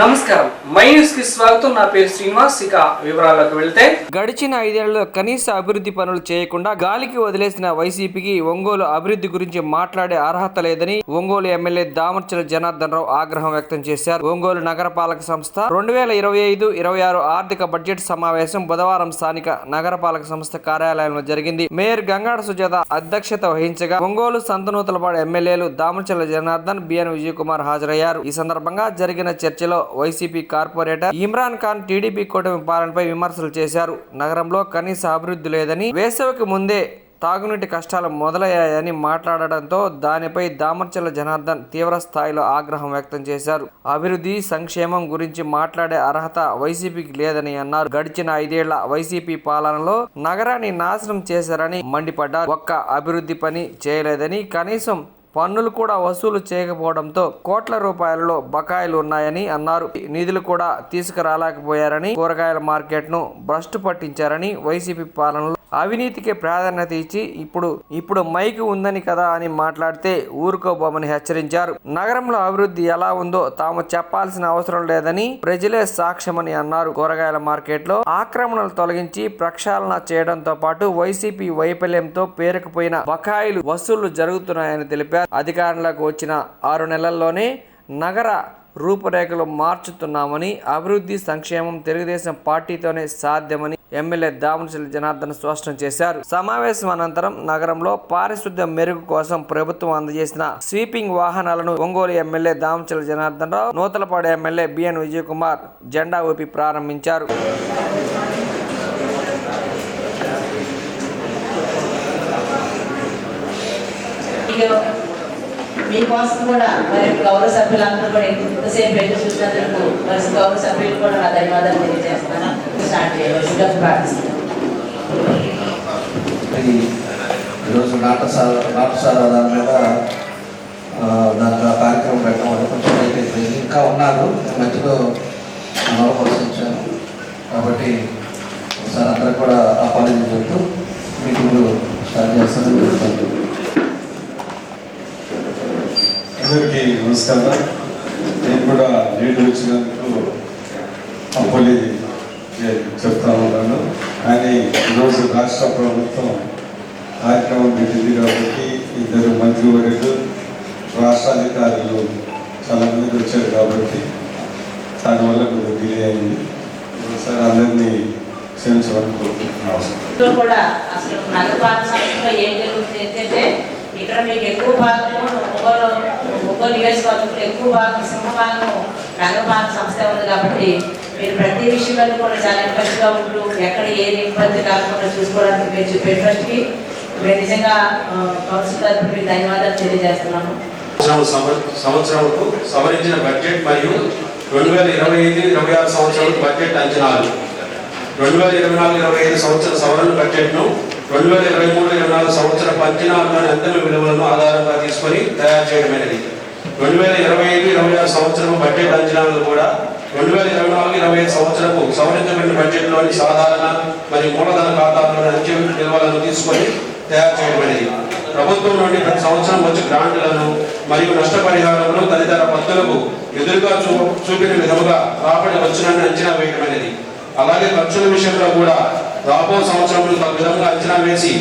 నమస్కారం, my news కి స్వాగతం. నా పేరు శ్రీనివాస్. ఇక వివరాల్లోకి వెళ్తే, గడిచిన 5 ఏళ్లలో కనీస అభివృద్ధి పనులు చేయకుండా గాలికి వదిలేసిన వైసీపీకి ఒంగోలు అభివృద్ధి గురించి మాట్లాడే అర్హత లేదని ఒంగోలు ఎమ్మెల్యే దామర్చల జనార్దన్ రావు ఆగ్రహం వ్యక్తం చేశారు. ఒంగోలు నగరపాలక సంస్థ 2025-26 ఆర్థిక బడ్జెట్ సమావేశం బుధవారం స్థానిక నగరపాలక సంస్థ కార్యాలయంలో జరిగింది. మేయర్ గంగాడ సుజాత అధ్యక్షత వహించగా ఒంగోలు సంతనూతలపాడు ఎమ్మెల్యేలు దామర్చల జనార్దన్, బిఎన్ విజయ్ కుమార్ హాజరయ్యారు. ఈ సందర్భంగా జరిగిన చర్చలో YCP corporator Imran Khan TDP కూటమి పాలనపై విమర్శలు చేశారు. నగరంలో కనీస అభివృద్ధి లేదని, వేసవికి ముందే తాగునీటి కష్టాలు మొదలయ్యాయని మాట్లాడడంతో దానిపై దామర్చల జనార్దన్ తీవ్ర స్థాయిలో ఆగ్రహం వ్యక్తం చేశారు. అభివృద్ధి, సంక్షేమం గురించి మాట్లాడే అర్హత వైసీపీకి లేదని అన్నారు. గడిచిన 5 ఏళ్ల వైసీపీ పాలనలో నగరాన్ని నాశనం చేశారని మండిపడ్డారు. ఒక్క అభివృద్ధి పని చేయలేదని, కనీసం పన్నులు కూడా వసూలు చేయకపోవడంతో కోట్ల రూపాయలలో బకాయిలు ఉన్నాయని అన్నారు. నిధులు కూడా తీసుకురాలేకపోయారని, కూరగాయల మార్కెట్ను భ్రష్టు పట్టించారని, వైసీపీ పాలనలో అవినీతికి ప్రాధాన్యత ఇచ్చి ఇప్పుడు మైకి ఉందని కదా అని మాట్లాడితే ఊరుకోబోమని హెచ్చరించారు. నగరంలో అభివృద్ధి ఎలా ఉందో తాము చెప్పాల్సిన అవసరం లేదని, ప్రజలే సాక్ష్యమని అన్నారు. కూరగాయల మార్కెట్లో ఆక్రమణలు తొలగించి ప్రక్షాళన చేయడంతో పాటు వైసీపీ వైఫల్యంతో పేరుకుపోయిన బకాయిలు వసూళ్లు జరుగుతున్నాయని తెలిపారు. అధికారంలోకి వచ్చిన 6 నెలల్లోనే నగర రూపురేఖలు మార్చుతున్నామని, అభివృద్ధి, సంక్షేమం తెలుగుదేశం పార్టీతోనే సాధ్యమని ఎమ్మెల్యే దామర్చల జనార్దన్ స్పష్టం చేశారు. సమావేశం అనంతరం నగరంలో పారిశుద్ధ్య మెరుగు కోసం ప్రభుత్వం అందజేసిన స్వీపింగ్ వాహనాలను Ongole MLA దామర్చల Janardhan Rao, Nuthalapadu MLA B N Vijay Kumar జెండా ఊపి ప్రారంభించారు. మీకోసం కూడా మరి గౌరవ సభ్యులందరూ కూడా ఎంతసేపు ఎదురు చూసినందుకు మరి గౌరవ సభ్యులు కూడా నా ధన్యవాదాలు తెలియజేస్తాను. స్టార్ట్ చేయవలసిందిగా ప్రార్థిస్తున్నాను. ఈరోజు నాటసాల దాని మీద దాంట్లో కార్యక్రమం పెట్టడం వల్ల కొంచెం అయితే ఇంకా ఉన్నారు, మధ్యలో పరిశీలించాను కాబట్టి ఒకసారి అందరూ కూడా అపాలజీ చెప్తూ మీటింగ్ స్టార్ట్ చేస్తానని చెప్తాను. అందరికీ నమస్కారం. నేను కూడా లేట్ వచ్చినందుకు అపాలజీ చెప్తా ఉన్నాను. కానీ ఈరోజు రాష్ట్ర ప్రభుత్వం కార్యక్రమం పెట్టింది కాబట్టి 2 మంత్రివర్యులు, రాష్ట్ర అధికారులు చాలా మంది వచ్చారు కాబట్టి దానివల్ల కొంచెం డిలే అయింది. ఒకసారి అందరినీ క్షమించమని కోరుకుంటున్నాను. కూడా అసలు నగరపాలక సంస్థలో ఏం జరుగుతుంది ఏంటంటే, ఇక్కడ మీకు ఎక్కువ భాగము ఒక్కో నియోజకవర్గంలో ఎక్కువ భాగం, సింహభాగం నగరపాలక సంస్థ ఉంది కాబట్టి మీరు ప్రతి విషయంలో కూడా చాలా ఇంట్రెస్ట్గా ఉంటూ ఎక్కడ ఏ ఇబ్బంది కాకుండా చూసుకోవడానికి మీరు చూపే ట్రస్ట్కి మేము నిజంగా కౌన్సిల్ తరఫున మీకు ధన్యవాదాలు తెలియజేస్తున్నాము. సంవత్సరంకు సవరించిన బడ్జెట్ మరియు 2025-26 సంవత్సరం బడ్జెట్ అంచనాలు, 2024-25 సంవత్సర సవరణ బడ్జెట్ను 2023-24 సంవత్సర అంచనాలలోని అంతిమ విలువలను ఆధారంగా తీసుకొని తయారు చేయడమైనది. 2025-26 సంవత్సరం బడ్జెట్ అంచనాలను కూడా 2024-25 సంవత్సరపు సవరించబడిన బడ్జెట్లోని సాధారణ మరియు మూలధన ఖాతాల్లోని అంచె విలువలను తీసుకొని తయారు చేయడమైనది. ప్రభుత్వం నుండి ప్రతి సంవత్సరం వచ్చే గ్రాంట్లను మరియు నష్టపరిహారములు తదితర పద్ధతులకు ఎదురుగా చూపిన విధముగా రాబడి వచ్చినని అంచనా వేయడమైనది. అలాగే ఖర్చుల విషయంలో కూడా రాబో సంవత్సరంలో తమ విధంగా అంచనా వేసి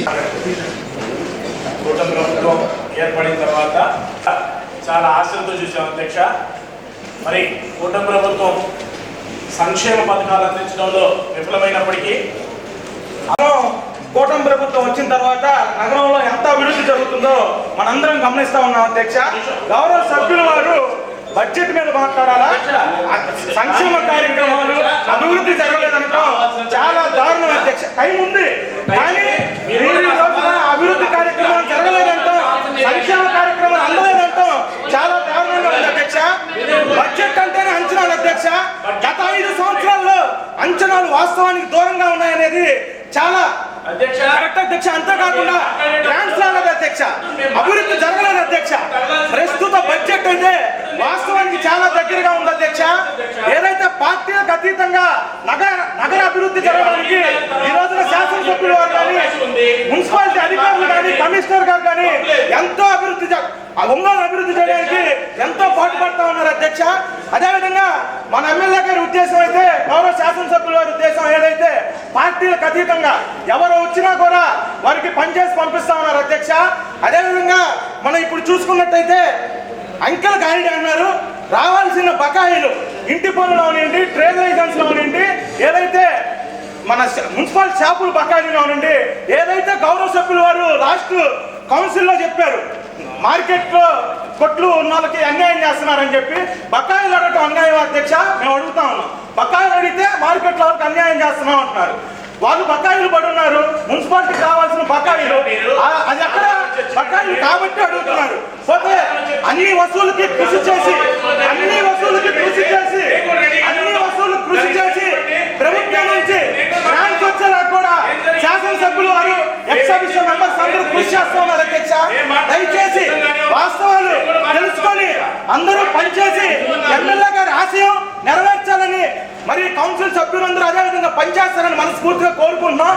కూటమి ప్రభుత్వం ఏర్పడిన తర్వాత చాలా ఆశలతో చూసాం అధ్యక్ష. మరి కూటమి ప్రభుత్వం సంక్షేమ పథకాలు అందించడంలో విఫలమైనప్పటికీ కూటమి ప్రభుత్వం వచ్చిన తర్వాత నగరంలో ఎంత అభివృద్ధి జరుగుతుందో మనందరం గమనిస్తా ఉన్నాం అధ్యక్ష. గౌరవ సభ్యుల వారు బడ్జెట్ మీద మాట్లాడాలా, సంక్షేమ కార్యక్రమాలు అభివృద్ధి జరగలేదంటాం చాలా దారుణం అధ్యక్ష. టైం ఉంది కానీ అభివృద్ధి కార్యక్రమాలు జరగలేదంటాం, సంక్షేమ కార్యక్రమాలు అందలేదంటాం చాలా దారుణంగా ఉంది అధ్యక్ష. బడ్జెట్ అంటేనే అంచనాలు అధ్యక్ష. గత 5 సంవత్సరాల్లో అంచనాలు వాస్తవానికి దూరంగా ఉన్నాయనేది చాలా కరెక్ట్ అధ్యక్ష. అంతేకాకుండా గ్రాంట్స్ రాలేదు అధ్యక్ష, అభివృద్ధి జరగలేదు అధ్యక్ష. ప్రస్తుత బడ్జెట్ అయితే వాస్తవానికి చాలా దగ్గరగా ఉంది అధ్యక్ష. ఏదైతే పార్టీలకు అతీతంగా నగర అభివృద్ధి జరగడానికి ఈ రోజున శాసనసభ్యులు వారు కానీ, మున్సిపాలిటీ అధికారులు కానీ, కమిషనర్ గారు కానీ ఎంతో ఒంగోలు అభివృద్ధి చేయడానికి ఎంతో పాటుపడతా ఉన్నారు అధ్యక్ష. అదేవిధంగా మన ఎమ్మెల్యే గారి ఉద్దేశం అయితే, గౌరవ శాసనసభ్యుల వారి ఉద్దేశం ఏదైతే పార్టీలకు అతీతంగా ఎవరు వచ్చినా కూడా వారికి పనిచేసి పంపిస్తా ఉన్నారు అధ్యక్ష. అదేవిధంగా మనం ఇప్పుడు చూసుకున్నట్టయితే అంకెల్ గారిడి అన్నారు, రావాల్సిన బకాయిలు ఇంటి పనులు అవనండి, ట్రేడ్ లైసెన్స్ అవనండి, ఏదైతే మన మున్సిపల్ షాపుల బకాయిలు అవనండి, ఏదైతే గౌరవ సభ్యుల వారు రాష్ట్ర కౌన్సిల్లో చెప్పారు మార్కెట్లో కొట్లు ఉన్న వాళ్ళకి అన్యాయం చేస్తున్నారని చెప్పి, బకాయిలు అడగటం అన్యాయం అధ్యక్ష. మేము అడుగుతా ఉన్నాం, బకాయిలు అడిగితే మార్కెట్లో వాళ్ళకి అన్యాయం చేస్తున్నాం అంటున్నారు. వాళ్ళు బకాయిలు పడి ఉన్నారు, మున్సిపాలిటీకి కావాల్సిన బకాయిలు అది ఎక్కడ బకాయిలు కాబట్టి అడుగుతున్నారు. పోతే అన్ని వసూలుకి కృషి చేసి ప్రభుత్వం నుంచి గ్రాంట్స్ వచ్చేలా కూడా శాసనసభ్యులు వారు ఎక్సాబిషన్ మెంబర్స్ అందరూ కృషి చేస్తూ ఉన్నారు అధ్యక్ష. దయచేసి వాస్తవాలు తెలుసుకొని అందరూ పనిచేసి ఎమ్మెల్యే గారి ఆశయం నెరవేర్చాలని, మరి కౌన్సిల్ సభ్యులందరూ అదేవిధంగా పనిచేస్తారని మనస్ఫూర్తిగా కోరుకుంటున్నాం.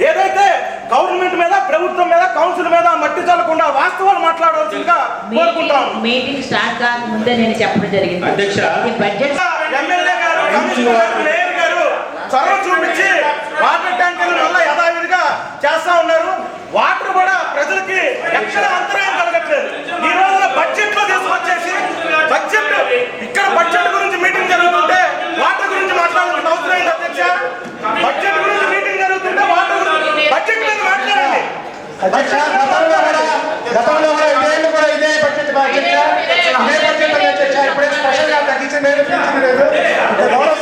ఏదైతే గవర్నమెంట్ మీద, ప్రభుత్వం మీద, కౌన్సిల్ మీద మట్టి చల్లకుండా వాస్తవాలు మాట్లాడవలసిందిగా కోరుకుంటాం. మీటింగ్ స్టార్ట్ కాక ముందే నేను చెప్పడం జరిగింది అధ్యక్ష. బడ్జెట్ ఎమ్మెల్యే గారు, కమిషనర్ గారు, మేయర్ గారు చొరవ చూపించి వాటర్ ట్యాంకర్లు మళ్ళీ యథావిధిగా చేస్తా ఉన్నారు. వాటర్ కూడా ప్రజలకి ఎక్కడ అంతరాయం కలగట్లేదు. ఈ రోజున బడ్జెట్ లో తీసుకొచ్చేసి ఇక్కడ బడ్జెట్ గురించి మీటింగ్ జరుగుతుంటే వాటర్ గురించి మాట్లాడాల్సిన అవసరం ఏంటి అధ్యక్ష? బడ్జెట్ గురించి మీటింగ్ జరుగుతుంటే వాటర్ గురించి బడ్జెట్ మీద మాట్లాడండి. గతంలో కూడా ఇదేళ్ళు కూడా ఇదే బడ్జెట్ ఇప్పుడే స్పెషల్ గా తగ్గించింది లేదు. గౌరవ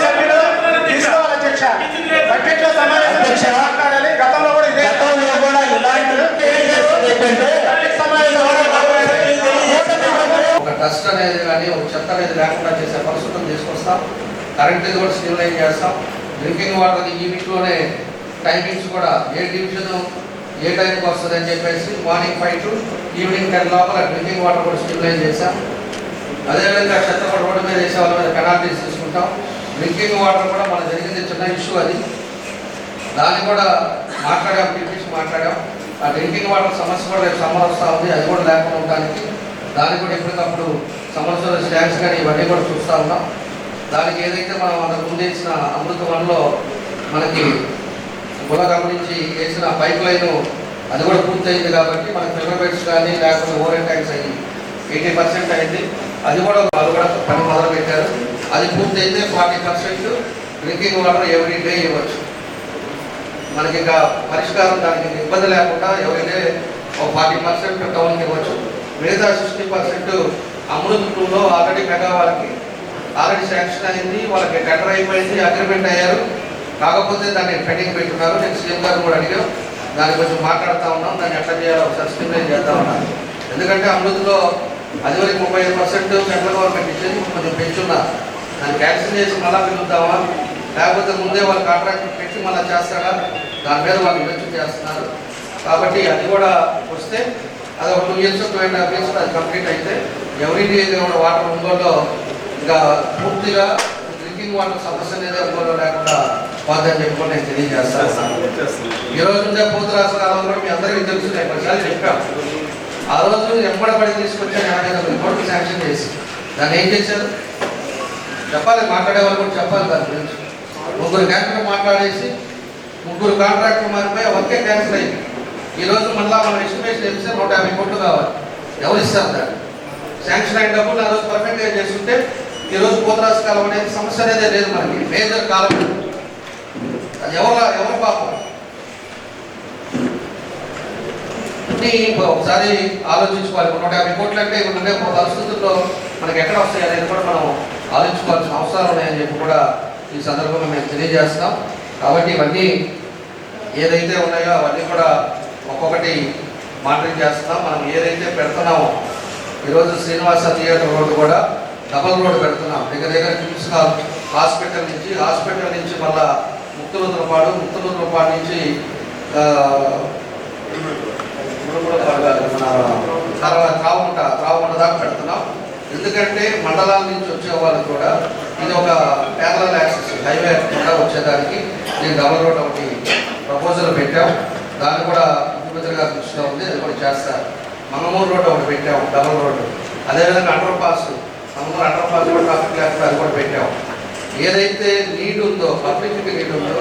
సభ్యులు తీసుకోవాలి అధ్యక్ష. బడ్జెట్ లో సమావేశం మాట్లాడాలి. గతంలో కూడా ఇదే ఒక డస్ట్ అనేది కానీ ఒక చెత్త అనేది లేకుండా చేసే పరిస్థితులు తీసుకొస్తాం. కరెంట్ ఇది కూడా స్టిమ్యులేట్ చేస్తాం. డ్రింకింగ్ వాటర్ ఈ వీక్లోనే టైమింగ్స్ కూడా ఏ డివిజన్ ఏ టైంకి వస్తుంది అని చెప్పేసి మార్నింగ్ 5 to ఈవినింగ్ 10 లోపల డ్రింకింగ్ వాటర్ కూడా స్టిమ్యులేట్ చేస్తాం. అదేవిధంగా చెత్త కూడా రోడ్డు మీద వేసే వాళ్ళ మీద పెనాల్టీస్ తీసుకుంటాం. డ్రింకింగ్ వాటర్ కూడా మన జరిగింది చిన్న ఇష్యూ, అది దాన్ని కూడా మాట్లాడాం, పిలిపించి మాట్లాడాం. ఆ డ్రింకింగ్ వాటర్ సమస్య కూడా రేపు సమ్మర్ వస్తూ ఉంది, అది కూడా లేకుండా ఉండడానికి దానికి కూడా ఎప్పటికప్పుడు సమస్యలు స్టాండ్స్ కానీ ఇవన్నీ కూడా చూస్తూ ఉన్నాం. దానికి ఏదైతే మనం అంతకు ముందు ఇచ్చిన అమృత వన్లో మనకి గులగం నుంచి వేసిన పైప్ లైన్ అది కూడా పూర్తయింది కాబట్టి మనకి ఫిల్టర్ బెడ్స్ కానీ లేకపోతే ఓవర్ ట్యాంక్స్ అయ్యి 80% అయింది. అది కూడా వాళ్ళు కూడా పని మొదలు పెట్టారు. అది పూర్తయితే 40% డ్రింకింగ్ వాటర్ ఎవ్రీ డే ఇవ్వచ్చు. మనకి ఇంకా పరిష్కారం దానికి ఇబ్బంది లేకుండా ఎవ్రీ డే 40% టౌన్కి ఇవ్వచ్చు. మిగతా 60% అమృత్ 2లో ఆల్రెడీ మెగా వాళ్ళకి ఆల్రెడీ శాంక్షన్ అయింది, వాళ్ళకి టెండర్ అయిపోయింది, అగ్రిమెంట్ అయ్యారు. కాకపోతే దాన్ని పెండింగ్ పెట్టున్నారు. నేను సీఎం గారు కూడా అడిగాం, దాన్ని కొంచెం మాట్లాడుతూ ఉన్నాం, దాన్ని ఎట్లా చేయాలో ఒకసారి స్టిమ్యులేట్ చేస్తూ ఉన్నాను. ఎందుకంటే అమృత్లో అది వరకు 35% సెంట్రల్ గవర్నమెంట్ ఇచ్చేది, కొంచెం పెంచున్నారు. దాన్ని క్యాన్సిల్ చేసి మళ్ళీ పిలుద్దామా, లేకపోతే ముందే వాళ్ళు కాంట్రాక్ట్ పెట్టి మళ్ళీ చేస్తారా, దాని మీద వాళ్ళు ఇన్వెస్ట్ చేస్తున్నారు. కాబట్టి అది కూడా వస్తే అది ఒక 2 years 2.5 years అది కంప్లీట్ అయితే ఎవ్రీ డే వాటర్ ఒంగోలులో ఇంకా పూర్తిగా డ్రింకింగ్ వాటర్ సమస్య అనేది ఒంగోలులో లేకుండా పోతుందని చెప్పి నేను తెలియజేస్తాను. ఈ రోజు నుంచే పోతురాజు కాలంలో కూడా మీ అందరికీ తెలుసు, నేను ఒకసారి చెప్పాను. ఆ రోజు ఎంబడబడి తీసుకొచ్చాను 80 కోట్లు శాంక్షన్ చేసి దాన్ని ఏం చేశారు చెప్పాలి, మాట్లాడే వాళ్ళు కూడా చెప్పాలి. దాని గురించి 3 క్యాన్సర్ మాట్లాడేసి 3 కాంట్రాక్టర్ మారిపోయి ఒకే క్యాన్సిల్ అయింది. ఈరోజు మళ్ళీ మనం ఎస్టిమేషన్ వేస్తే 150 కోట్లు కావాలి. ఎవరు ఇస్తారు దాన్ని? శాంక్షన్ అయిన డబ్బులు ఆ రోజు పర్ఫెక్ట్గా చేసుకుంటే ఈరోజు పోతరాజు కాలం అనేది సమస్య అనేది లేదు. మనకి మేజర్ కాలం అది ఎవరు పాపం ఒకసారి ఆలోచించుకోవాలి. 150 కోట్లు అంటే ఉండే పరిస్థితుల్లో మనకి ఎక్కడ వస్తాయి అనేది కూడా మనం ఆలోచించుకోవాల్సిన అవసరాలు ఉన్నాయని చెప్పి కూడా ఈ సందర్భంగా మేము తెలియజేస్తాం. కాబట్టి ఇవన్నీ ఏదైతే ఉన్నాయో అవన్నీ కూడా ఒక్కొక్కటి మానిటరింగ్ చేస్తున్నాం. మనం ఏదైతే పెడుతున్నామో ఈరోజు శ్రీనివాస థియేటర్ రోడ్డు కూడా డబల్ రోడ్డు పెడుతున్నాం. దగ్గర కిమ్స్ హాస్పిటల్ నుంచి మళ్ళా ముక్తులూరుపాడు నుంచి త్రావుకుంట దాకా పెడుతున్నాం. ఎందుకంటే మండలాల నుంచి వచ్చే వాళ్ళు కూడా ఇది ఒక ప్యారలల్ యాక్సెస్ హైవే కూడా వచ్చేదానికి నేను డబల్ రోడ్ ఒకటి ప్రపోజల్ పెట్టాం. దాన్ని కూడా ముఖ్యమంత్రిగా దృష్టిలో ఉంది, అది కూడా చేస్తారు. మంగమూరు రోడ్డు ఒకటి పెట్టాము డబల్ రోడ్డు. అదేవిధంగా అండర్ పాస్ వాళ్ళు కూడా ట్రాఫిక్ లేకుండా అది కూడా పెట్టాం. ఏదైతే నీడ్ ఉందో, పబ్లిక్కి నీడ్ ఉందో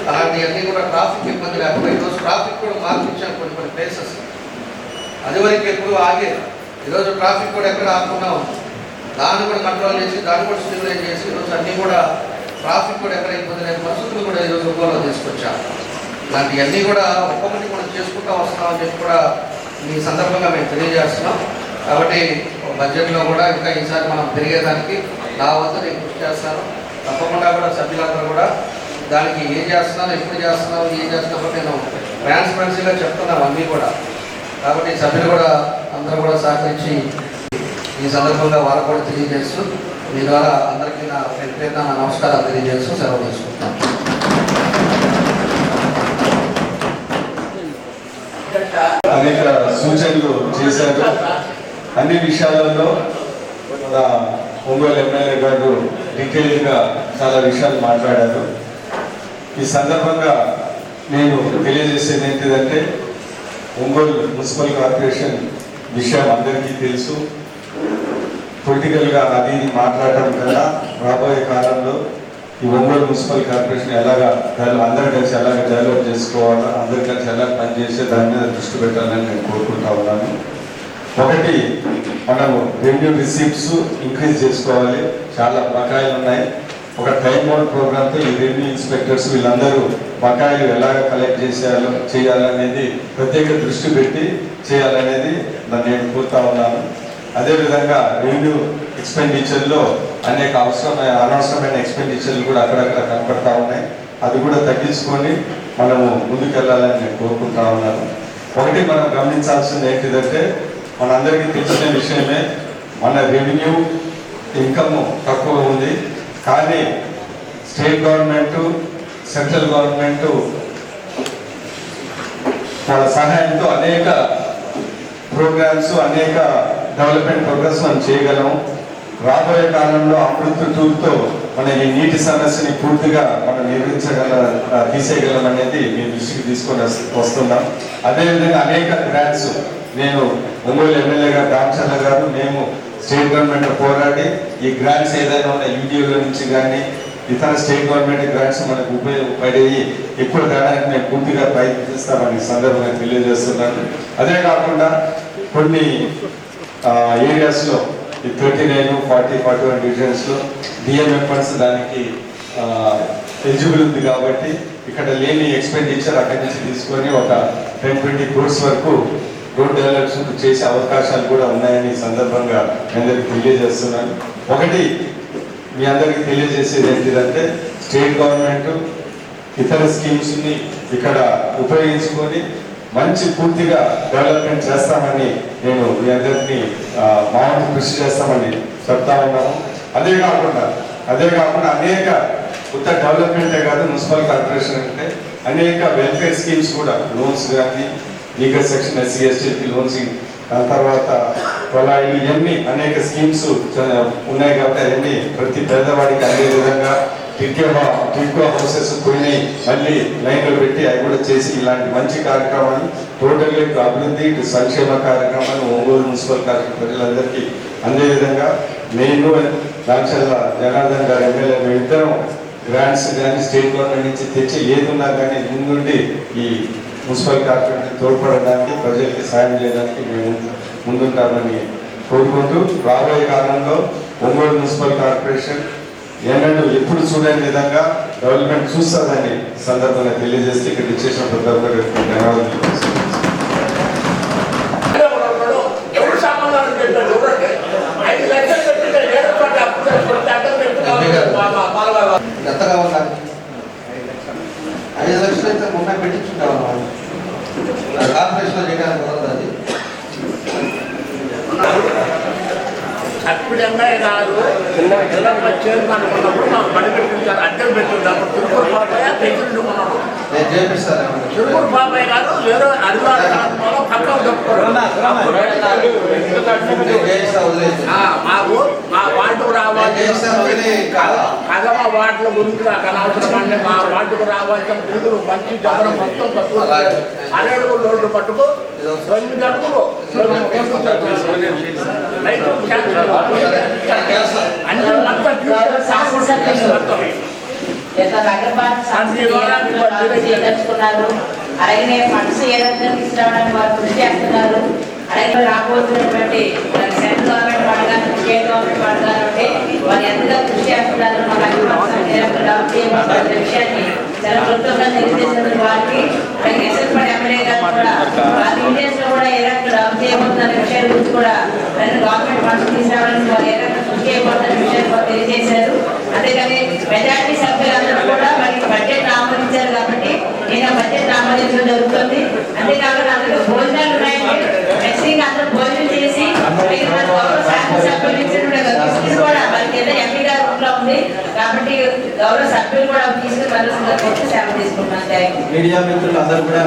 అలాంటివన్నీ కూడా ట్రాఫిక్ ఇబ్బంది లేకుండా ఈరోజు ట్రాఫిక్ కూడా మార్పించాం కొన్ని ప్లేసెస్. అది వరకు ఎప్పుడు ఆగేది, ఈరోజు ట్రాఫిక్ కూడా ఎక్కడ ఆగకుండా ఉంది. దాన్ని కూడా కంట్రోల్ చేసి దాన్ని కూడా స్టిమ్యులేట్ చేసి ఈరోజు అన్నీ కూడా ట్రాఫిక్ కూడా ఎక్కడ ఇబ్బంది లేని పరిస్థితులు కూడా ఈరోజు ఒంగోలులో తీసుకొచ్చాం. ఇలాంటివన్నీ కూడా ఒక్కొక్కటి కూడా చేసుకుంటూ వస్తామని చెప్పి కూడా ఈ సందర్భంగా మేము తెలియజేస్తున్నాం. కాబట్టి బడ్జెట్లో కూడా ఇంకా ఈసారి మనం పెరిగేదానికి నా వద్ద నేను కృషి చేస్తాను. తప్పకుండా కూడా సభ్యులందరూ కూడా దానికి ఏం చేస్తున్నాను, ఎప్పుడు చేస్తున్నాను, ఏం చేస్తున్నామో నేను ట్రాన్స్పరెన్సీగా చెప్తున్నాను అన్నీ కూడా. కాబట్టి సభ్యులు కూడా అందరూ కూడా సహకరించి ఈ సందర్భంగా వాళ్ళకు కూడా తెలియజేస్తూ మీ ద్వారా అందరికీ నా పేరున నా నమస్కారాలు తెలియజేస్తూ సెలవు తీసుకుంటాను. అనేక సూచనలు చేశారు. అన్ని విషయాలలో మన ఒంగోలు ఎమ్మెల్యే గారు డీటెయిల్గా చాలా విషయాలు మాట్లాడారు. ఈ సందర్భంగా నేను తెలియజేసేది ఏంటిదంటే, ఒంగోలు మున్సిపల్ కార్పొరేషన్ విషయం అందరికీ తెలుసు. పొలిటికల్గా అది మాట్లాడటం కన్నా రాబోయే కాలంలో ఈ ఒంగోలు మున్సిపల్ కార్పొరేషన్ ఎలాగా అందరూ కలిసి ఎలాగ డెవలప్ చేసుకోవాలా, అందరు కలిసి ఎలా పనిచేసే దాని మీద దృష్టి పెట్టాలని నేను కోరుకుంటా ఉన్నాను. ఒకటి, మనము రెవెన్యూ రిసీప్ట్స్ ఇంక్రీజ్ చేసుకోవాలి. చాలా బకాయిలు ఉన్నాయి. ఒక టైం బౌండ్ ప్రోగ్రామ్తో ఈ రెవెన్యూ ఇన్స్పెక్టర్స్ వీళ్ళందరూ బకాయిలు ఎలాగ కలెక్ట్ చేయాలనేది ప్రత్యేక దృష్టి పెట్టి చేయాలనేది నేను కోరుతా ఉన్నాను. అదేవిధంగా రెవెన్యూ ఎక్స్పెండిచర్లో అనేక అనవసరమైన ఎక్స్పెండిచర్లు కూడా అక్కడక్కడ కనపడతా ఉన్నాయి. అది కూడా తగ్గించుకొని మనము ముందుకెళ్ళాలని నేను కోరుకుంటా ఉన్నాను. ఒకటి మనం గమనించాల్సింది ఏంటిదంటే, మనందరికీ తెలిసిన విషయమే, మన రెవెన్యూ ఇన్కమ్ తక్కువ ఉంది. కానీ స్టేట్ గవర్నమెంటు, సెంట్రల్ గవర్నమెంటు వాళ్ళ సహాయంతో అనేక ప్రోగ్రామ్స్, అనేక డెవలప్మెంట్ ప్రోగ్రెస్ మనం చేయగలం. రాబోయే కాలంలో అమృత్ టూర్తో మన ఈ నీటి సమస్యని పూర్తిగా మనం తీసేయగలం అనేది మీ దృష్టికి తీసుకొని వస్తున్నాం. అదేవిధంగా అనేక గ్రాంట్స్ నేను ఒంగోలు ఎమ్మెల్యే గారు రామచంద్ర గారు మేము స్టేట్ గవర్నమెంట్ పోరాడి ఈ గ్రాంట్స్ ఏదైనా ఉన్న యూడియోల నుంచి కానీ ఇతర స్టేట్ గవర్నమెంట్ గ్రాంట్స్ మనకు ఉపయోగపడి ఎక్కువ తేడానికి మేము పూర్తిగా ప్రయత్నిస్తామని సందర్భంగా తెలియజేస్తున్నాను. అదే కాకుండా కొన్ని ఏరియాస్లో ఈ 39, 40, 41 డివిజన్స్లో డిఎంఎఫ్ ఫండ్స్ దానికి ఎలిజిబుల్ ఉంది. కాబట్టి ఇక్కడ లేని ఎక్స్పెండిచర్ అక్కడి నుంచి తీసుకొని ఒక 10-20 crores వరకు రోడ్ డెవలప్మెంట్ చేసే అవకాశాలు కూడా ఉన్నాయని ఈ సందర్భంగా మీ అందరికీ తెలియజేస్తున్నాను. ఒకటి, మీ అందరికీ తెలియజేసేది ఏంటిదంటే, స్టేట్ గవర్నమెంట్ ఇతర స్కీమ్స్ని ఇక్కడ ఉపయోగించుకొని మంచి పూర్తిగా డెవలప్మెంట్ చేస్తామని నేను మీ అందరినీ మామూలు కృషి చేస్తామని చెప్తా ఉన్నాము. అదే కాకుండా అనేక కొత్త డెవలప్మెంటే కాదు, మున్సిపల్ కార్పొరేషన్ అంటే అనేక వెల్ఫేర్ స్కీమ్స్ కూడా, లోన్స్ కానీ, legal section SC ST loans, దాని తర్వాత పొలాయిలు, ఇవన్నీ అనేక స్కీమ్స్ ఉన్నాయి. కాబట్టి అవన్నీ ప్రతి పేదవాడికి అందే విధంగా టిడ్కో హౌసెస్ పోయినాయి, మళ్ళీ లైన్లో పెట్టి అవి కూడా చేసి ఇలాంటి మంచి కార్యక్రమాలు టోటల్లీ అభివృద్ధి సంక్షేమ కార్యక్రమాలు ఒంగోలు మున్సిపల్ కార్యక్రమం ప్రజలందరికీ అందే విధంగా నేను రామచంద్ర జనార్దన్ గారు ఎమ్మెల్యే మేమిద్దరం గ్రాంట్స్ కానీ స్టేట్ గవర్నమెంట్ నుంచి తెచ్చి ఏది ఉన్నా కానీ ముందుండి ఈ మున్సిపల్ కార్పొరేషన్ తోడ్పడడానికి, ప్రజలకి సాయం చేయడానికి మేము ముందుంటామని కోరుకుంటూ, రాబోయే కాలంలో ఒంగోలు మున్సిపల్ కార్పొరేషన్ ఎప్పుడు చూడని విధంగా డెవలప్మెంట్ చూస్తుందని సందర్భంగా తెలియజేస్తే ఇక్కడ ఇచ్చేసిన ధన్యవాదాలు. ఎంతగా ఉండాలి? 5 లక్షలు అయితే ముందే పెట్టించుంటాం కార్పొరేషన్లో చేయడానికి కుదరదు. అప్పుడన్నా రాదు చైర్మన్ ఉన్నప్పుడు మాకు పని పెట్టించారు, అద్దెలు పెట్టింటారు. తిరుపూరు బాబాయ్ పెంచుకుంటూ ఉన్నాడు. నేను చేపిస్తాను. తిరుపూరు బాబాయ్ గారు వేరే అధికారులు పక్కన చెప్పుకోరు. మా వార్డుకు రావాలి కదమ వార్డుల గురించి నాకు అనవసరం అండి. మా వార్డుకు రావాల్సిన నిధులు మంచి జగన్ మొత్తం తక్కువ 6 అడుగులు రోడ్డు పట్టుకు 9 అడుగులు అన్ని శాసనసభ్యులు నగరపాలక సంస్థ చేయదలుచుకున్నారు, అలాగే ఫండ్స్ ఏ రకంగా తీసుకురావడానికి వారు కృషి చేస్తున్నారు, అలాగే రాబోతున్నటువంటి సెంట్రల్ గవర్నమెంట్ వాళ్ళు కానీ స్టేట్ గవర్నమెంట్ వాళ్ళు కానీ వారు ఎంతగా కృషి చేస్తున్నారు, మా నగరపాలక సంస్థ ఏ రకంగా డెవలప్ చేయబడుతున్న విషయాన్ని చాలా క్లుప్తంగా తెలియజేసినందుకు వారికి, అలాగే ఎస్ఎల్పడి ఎమ్మెల్యే గారు కూడా వారి ఇండియన్స్ లో కూడా ఏ రకంగా డెవలప్ చేయబోతున్న విషయాల గురించి కూడా గవర్నమెంట్ ఫండ్స్ తీసుకురావడానికి వారు ఏ రకంగా కృషి చేయబోతున్న విషయాన్ని కూడా తెలియజేశారు. అంతేకాని మెజార్టీ సభ్యులందరూ కూడా వారికి బడ్జెట్ ఆమోదించారు కాబట్టి నేను బడ్జెట్ ఆమోదించడం జరుగుతుంది. అంతేకాకుండా అందరూ భోజనాలు ఉన్నాయండి, ఖచ్చితంగా అందరూ భోజనం చేసి శాసనసభ్యులు ఇచ్చినటువంటి కూడా వారికి ఏదో ఎంపీ గారి రూట్లో ఉంది కాబట్టి గౌరవ సభ్యులు కూడా తీసుకుని మళ్ళీ సేవ తీసుకుంటున్నాను. మీడియా మిత్రులు అందరూ కూడా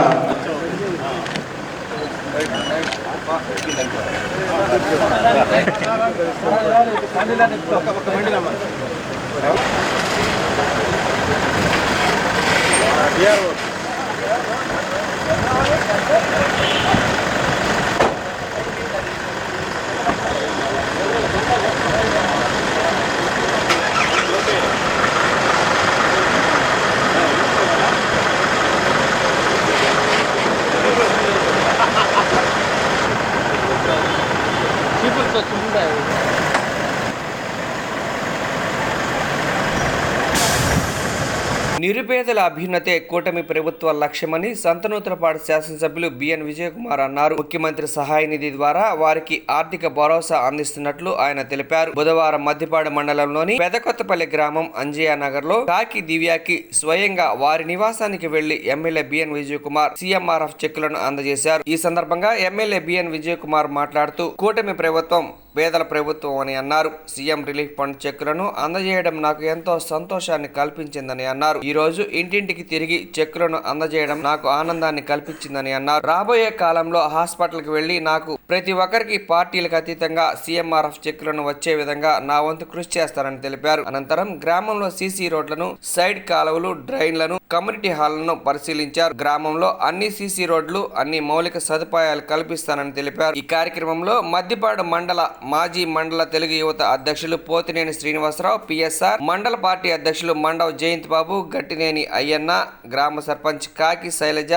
నిరుపేదల అభ్యున్నతే కూటమి ప్రభుత్వ లక్ష్యమని సంతనూతలపాడు శాసనసభ్యులు బిఎన్ విజయకుమార్ అన్నారు. ముఖ్యమంత్రి సహాయ నిధి ద్వారా వారికి ఆర్థిక భరోసా అందిస్తున్నట్లు ఆయన తెలిపారు. బుధవారం మద్దిపాడు మండలంలోని పెదకొత్తపల్లి గ్రామం అంజయ్య నగర్ లో కాకి దివ్యాకి స్వయంగా వారి నివాసానికి వెళ్లి ఎమ్మెల్యే బిఎన్ విజయకుమార్ సీఎంఆర్ఎఫ్ చెక్కులను అందజేశారు. ఈ సందర్భంగా ఎమ్మెల్యే బిఎన్ విజయకుమార్ మాట్లాడుతూ కూటమి ప్రభుత్వం పేదల ప్రభుత్వం అని అన్నారు. సీఎం రిలీఫ్ ఫండ్ చెక్కులను అందజేయడం నాకు ఎంతో సంతోషాన్ని కల్పించిందని అన్నారు. ఈ రోజు ఇంటింటికి తిరిగి చెక్కులను అందజేయడం నాకు ఆనందాన్ని కల్పించిందని అన్నారు. రాబోయే కాలంలో హాస్పిటల్ కి వెళ్లి నాకు ప్రతి ఒక్కరికి పార్టీలకు అతీతంగా సీఎంఆర్ఎఫ్ చెక్కులను వచ్చే విధంగా నా వంతు కృషి చేస్తానని తెలిపారు. అనంతరం గ్రామంలో సీసీ రోడ్లను, సైడ్ కాలువలు, డ్రైన్లను, కమ్యూనిటీ హాల్లను పరిశీలించారు. గ్రామంలో అన్ని సీసీ రోడ్లు, అన్ని మౌలిక సదుపాయాలు కల్పిస్తానని తెలిపారు. ఈ కార్యక్రమంలో మద్దిపాడు మండల మాజీ మండల తెలుగు యువత అధ్యక్షులు పోతినేని శ్రీనివాసరావు, పిఎస్ఆర్ మండల పార్టీ అధ్యక్షులు మండవ జయంత్ బాబు, గట్టినేని అయ్యన్న, గ్రామ సర్పంచ్ కాకి శైలజ,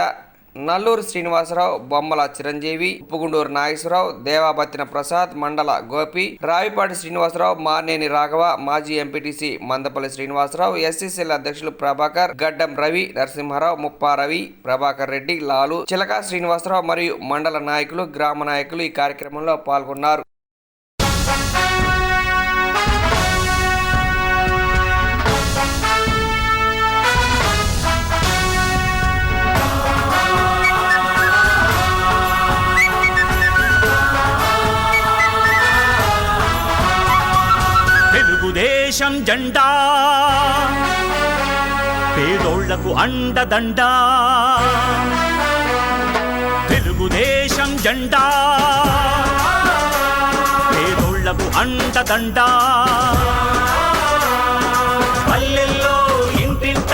నల్లూరు శ్రీనివాసరావు, బొమ్మల చిరంజీవి, ఉప్పుగుండూరు నాగేశ్వరరావు, దేవాబత్తిన ప్రసాద్, మండల గోపి, రావిపాటి శ్రీనివాసరావు, మార్నేని రాఘవ, మాజీ ఎంపీటీసీ మందపల్లి శ్రీనివాసరావు, ఎస్సీసీఎల్ అధ్యక్షులు ప్రభాకర్, గడ్డం రవి, నరసింహారావు, ముప్పా రవి, ప్రభాకర్ రెడ్డి, లాలు, చిలకా శ్రీనివాసరావు మరియు మండల నాయకులు, గ్రామ నాయకులు ఈ కార్యక్రమంలో పాల్గొన్నారు. తెలుగుదేశం జెండా పేదోళ్లకు అండదండా, తెలుగుదేశం జెండా పేదోళ్లకు అండదండా, పల్లెల్లో ఇంటింట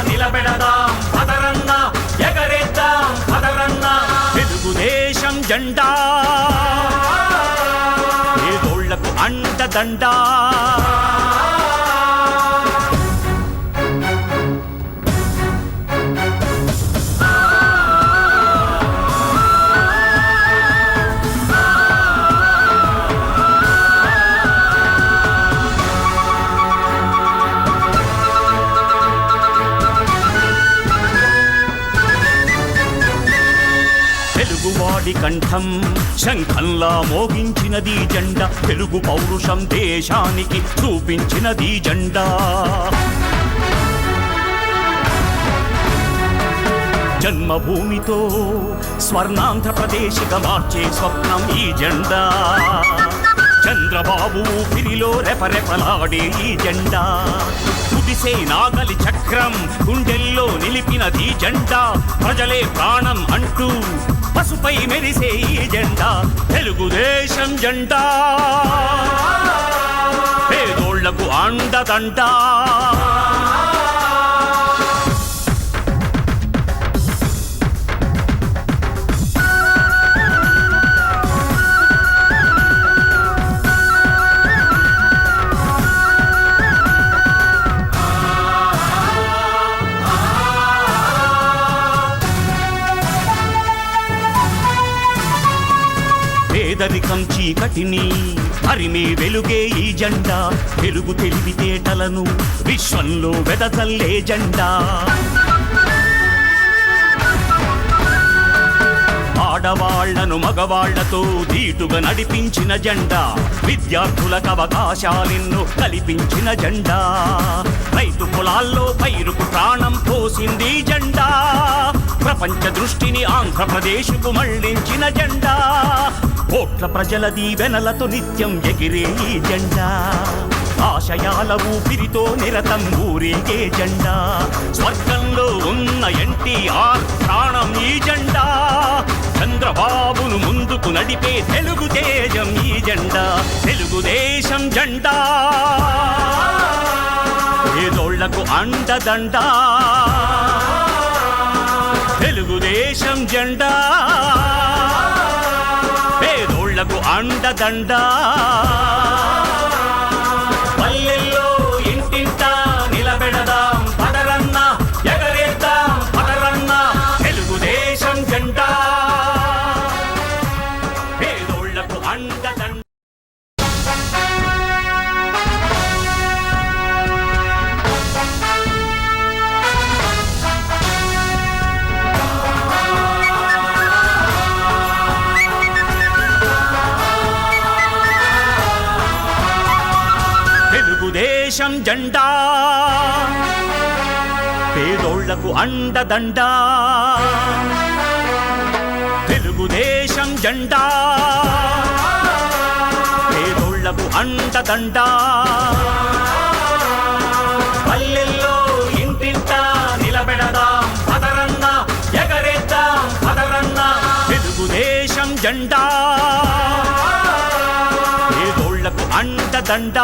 నిలబెడదాం పదరన్న, ఎగరేద్దాం పదరన్న, తెలుగుదేశం జెండా పేదోళ్లకు అండదండా. తెలుగువాడి కంఠం శంఖంలా మోగించినది జెండా, తెలుగు పౌరుషం దేశానికి చూపించినది జెండా. జన్మభూమితో స్వర్ణాంధ్రప్రదేశ్గా మార్చే స్వప్నం ఈ జెండా, చంద్రబాబు ఊపిరిలో రెపరెపలాడే ఈ జెండా, కుదిసే నాగలి చక్రం గుండెల్లో నిలిపినది జెండా, ప్రజలే ప్రాణం అంటూ పసుపై మెరిసే ఈ జెండా, తెలుగుదేశం జెండా పేదోళ్లకు అండదండా. చీకటిని అరిమే వెలుగే ఈ జెండా వెలుగు తెలివితేటలను విశ్వంలో వెదజల్లే జెండా ఆడవాళ్లను మగవాళ్లతో ధీటుగా నడిపించిన జెండా విద్యార్థులకు అవకాశాలెన్నో కల్పించిన జెండా రైతు పొలాల్లో పైరుకు ప్రాణం పోసింది జెండా ప్రపంచ దృష్టిని ఆంధ్రప్రదేశ్కు మళ్లించిన జెండా కోట్ల ప్రజల దీవెనలతో నిత్యం ఎగిరే ఈ జెండా ఆశయాల ఊపిరితో నిరతం ఊరేగే జెండా స్వర్గంలో ఉన్న ఎన్టీఆర్ ప్రాణం ఈ జెండా చంద్రబాబును ముందుకు నడిపే తెలుగు తేజం ఈ జెండా తెలుగుదేశం జెండా పేదోళ్లకు అండదండ తెలుగుదేశం జెండా పేదోళ్లకు అండదండ పల్లెల్లో ఇంటింటా నిలబెడదాం పదరన్న ఎగరేద్దాం పదరన్న తెలుగుదేశం జెండా పేదోళ్లకు అండదండ తెలుగుదేశం జెండా పేదోళ్లకు అండదండ తెలుగుదేశం జెండా పేదోళ్లకు అండదండ పల్లెల్లో ఇంటింటా నిలబెడదాం పదరన్న ఎగరేద్దాం పదరన్న తెలుగుదేశం జెండా పేదోళ్లకు అండదండ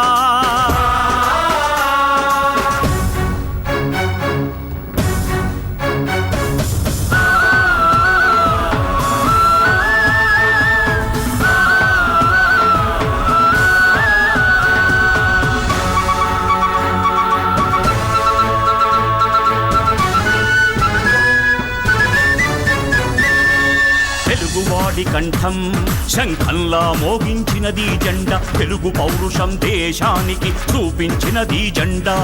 తెలుగువాడి కంఠం శంఖంలా మోగించినది జెండా తెలుగు పౌరుషం దేశానికి చూపించినది జెండా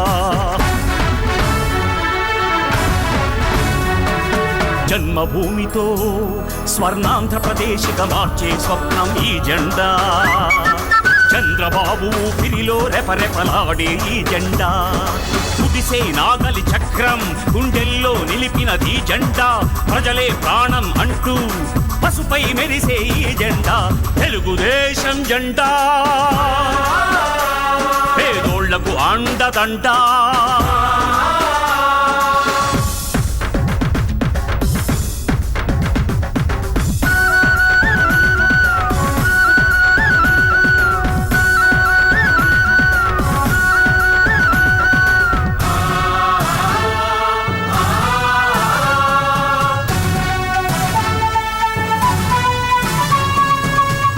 జన్మభూమితో స్వర్ణాంధ్రప్రదేశ్గా మార్చే స్వప్నం ఈ జెండా చంద్రబాబు ఊపిరిలో రెపరెపలాడే ఈ జెండా కుదిసే నాగలి చక్రం గుండెల్లో నిలిపినది జెండా ప్రజలే ప్రాణం అంటూ పసుపై మెరిసే ఈ జెండా తెలుగుదేశం జెండా పేదోళ్లకు అండదండ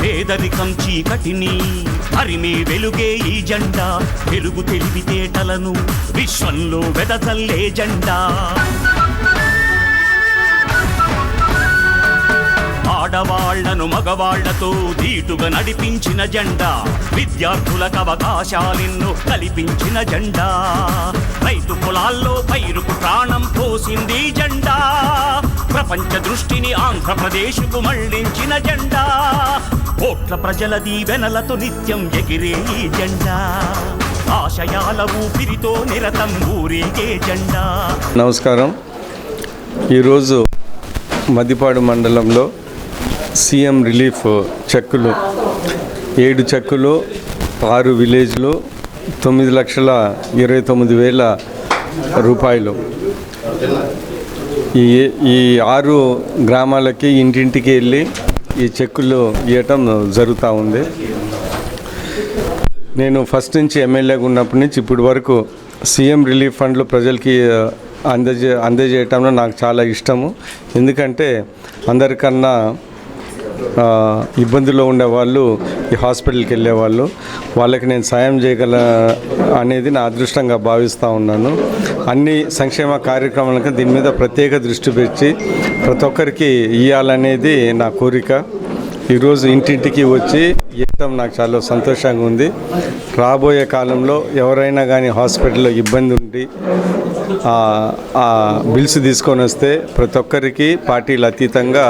పేదరికం చీకటిని అరిమే వెలుగే ఈ జెండా వెలుగు తెలివితేటలను విశ్వంలో వెదజల్లే జెండా ఆడవాళ్లను మగవాళ్లతో ధీటుగా నడిపించిన జెండా విద్యార్థులకు అవకాశాలెన్నో కల్పించిన జెండా రైతు పొలాల్లో పైరుకు ప్రాణం పోసింది జెండా ప్రపంచ దృష్టిని ఆంధ్రప్రదేశ్కు మళ్లించిన జెండా కోట్ల ప్రజల దీవెనలతో నిత్యం ఎగిరే ఈ జెండా ఆశయాల ఊపిరితో నిరతం ఊరేగే జెండా నమస్కారం. ఈరోజు మద్దిపాడు మండలంలో సీఎం రిలీఫ్ చెక్కులు 7 చెక్కులు 6 విలేజ్లు 9,29,000 రూపాయలు ఈ 6 గ్రామాలకి ఇంటింటికి వెళ్ళి ఈ చెక్కులు ఇవ్వటం జరుగుతూ ఉంది. నేను ఫస్ట్ నుంచి ఎమ్మెల్యేగా ఉన్నప్పటి నుంచి ఇప్పటి వరకు సీఎం రిలీఫ్ ఫండ్లు ప్రజలకి అందజేయటంలో నాకు చాలా ఇష్టము. ఎందుకంటే అందరికన్నా ఇబ్బందుల్లో ఉండేవాళ్ళు ఈ హాస్పిటల్కి వెళ్ళేవాళ్ళు, వాళ్ళకి నేను సాయం చేయగల అనేది నా అదృష్టంగా భావిస్తూ ఉన్నాను. అన్ని సంక్షేమ కార్యక్రమాలకు దీని మీద ప్రత్యేక దృష్టి పెట్టి ప్రతి ఒక్కరికి ఇవ్వాలనేది నా కోరిక. ఈరోజు ఇంటింటికి వచ్చి చేయటం నాకు చాలా సంతోషంగా ఉంది. రాబోయే కాలంలో ఎవరైనా కానీ హాస్పిటల్లో ఇబ్బంది ఉండి బిల్స్ తీసుకొని వస్తే ప్రతి ఒక్కరికి పార్టీలు అతీతంగా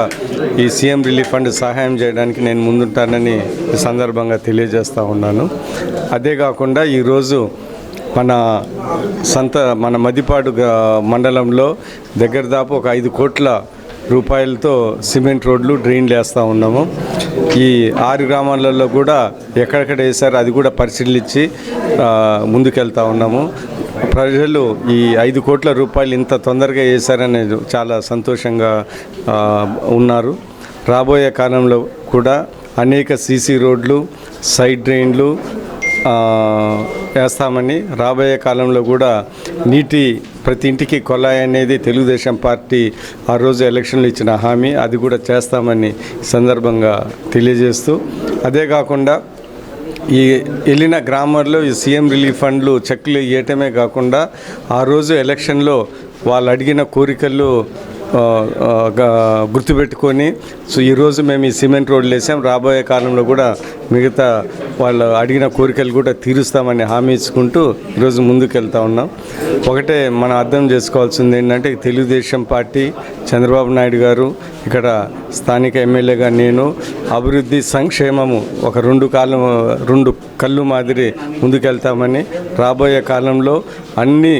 ఈ సీఎం రిలీఫ్ ఫండ్ సహాయం చేయడానికి నేను ముందుంటానని ఈ సందర్భంగా తెలియజేస్తూ ఉన్నాను. అదే కాకుండా ఈరోజు మన మదిపాడు మండలంలో దగ్గర దాపు ఒక 5 కోట్ల రూపాయలతో సిమెంట్ రోడ్లు డ్రైన్లు వేస్తూ ఉన్నాము. ఈ 6 గ్రామాలలో కూడా ఎక్కడెక్కడ వేశారో అది కూడా పరిశీలించి ముందుకెళ్తా ఉన్నాము. ప్రజలు ఈ 5 కోట్ల రూపాయలు ఇంత తొందరగా వేశారనే చాలా సంతోషంగా ఉన్నారు. రాబోయే కాలంలో కూడా అనేక సీసీ రోడ్లు, సైడ్ డ్రైన్లు వేస్తామని, రాబోయే కాలంలో కూడా ప్రతి ఇంటికి కొలాయి అనేది తెలుగుదేశం పార్టీ ఆ రోజు ఎలక్షన్లు ఇచ్చిన హామీ, అది కూడా చేస్తామని సందర్భంగా తెలియజేస్తూ, అదే కాకుండా ఈ వెళ్ళిన గ్రామాల్లో ఈ సీఎం రిలీఫ్ ఫండ్లు చెక్లు ఇవ్వటమే కాకుండా ఆ రోజు ఎలక్షన్లో వాళ్ళు అడిగిన కోరికలు గుర్తుపెట్టుకొని ఈరోజు మేము ఈ సిమెంట్ రోడ్లు వేసాం. రాబోయే కాలంలో కూడా మిగతా వాళ్ళు అడిగిన కోరికలు కూడా తీరుస్తామని హామీ ఇచ్చుకుంటూ ఈరోజు ముందుకు వెళ్తూ ఉన్నాం. ఒకటే మనం అర్థం చేసుకోవాల్సింది ఏంటంటే, తెలుగుదేశం పార్టీ, చంద్రబాబు నాయుడు గారు, ఇక్కడ స్థానిక ఎమ్మెల్యేగా నేను, అభివృద్ధి సంక్షేమము ఒక 2 కళ్ళు మాదిరి ముందుకెళ్తామని, రాబోయే కాలంలో అన్ని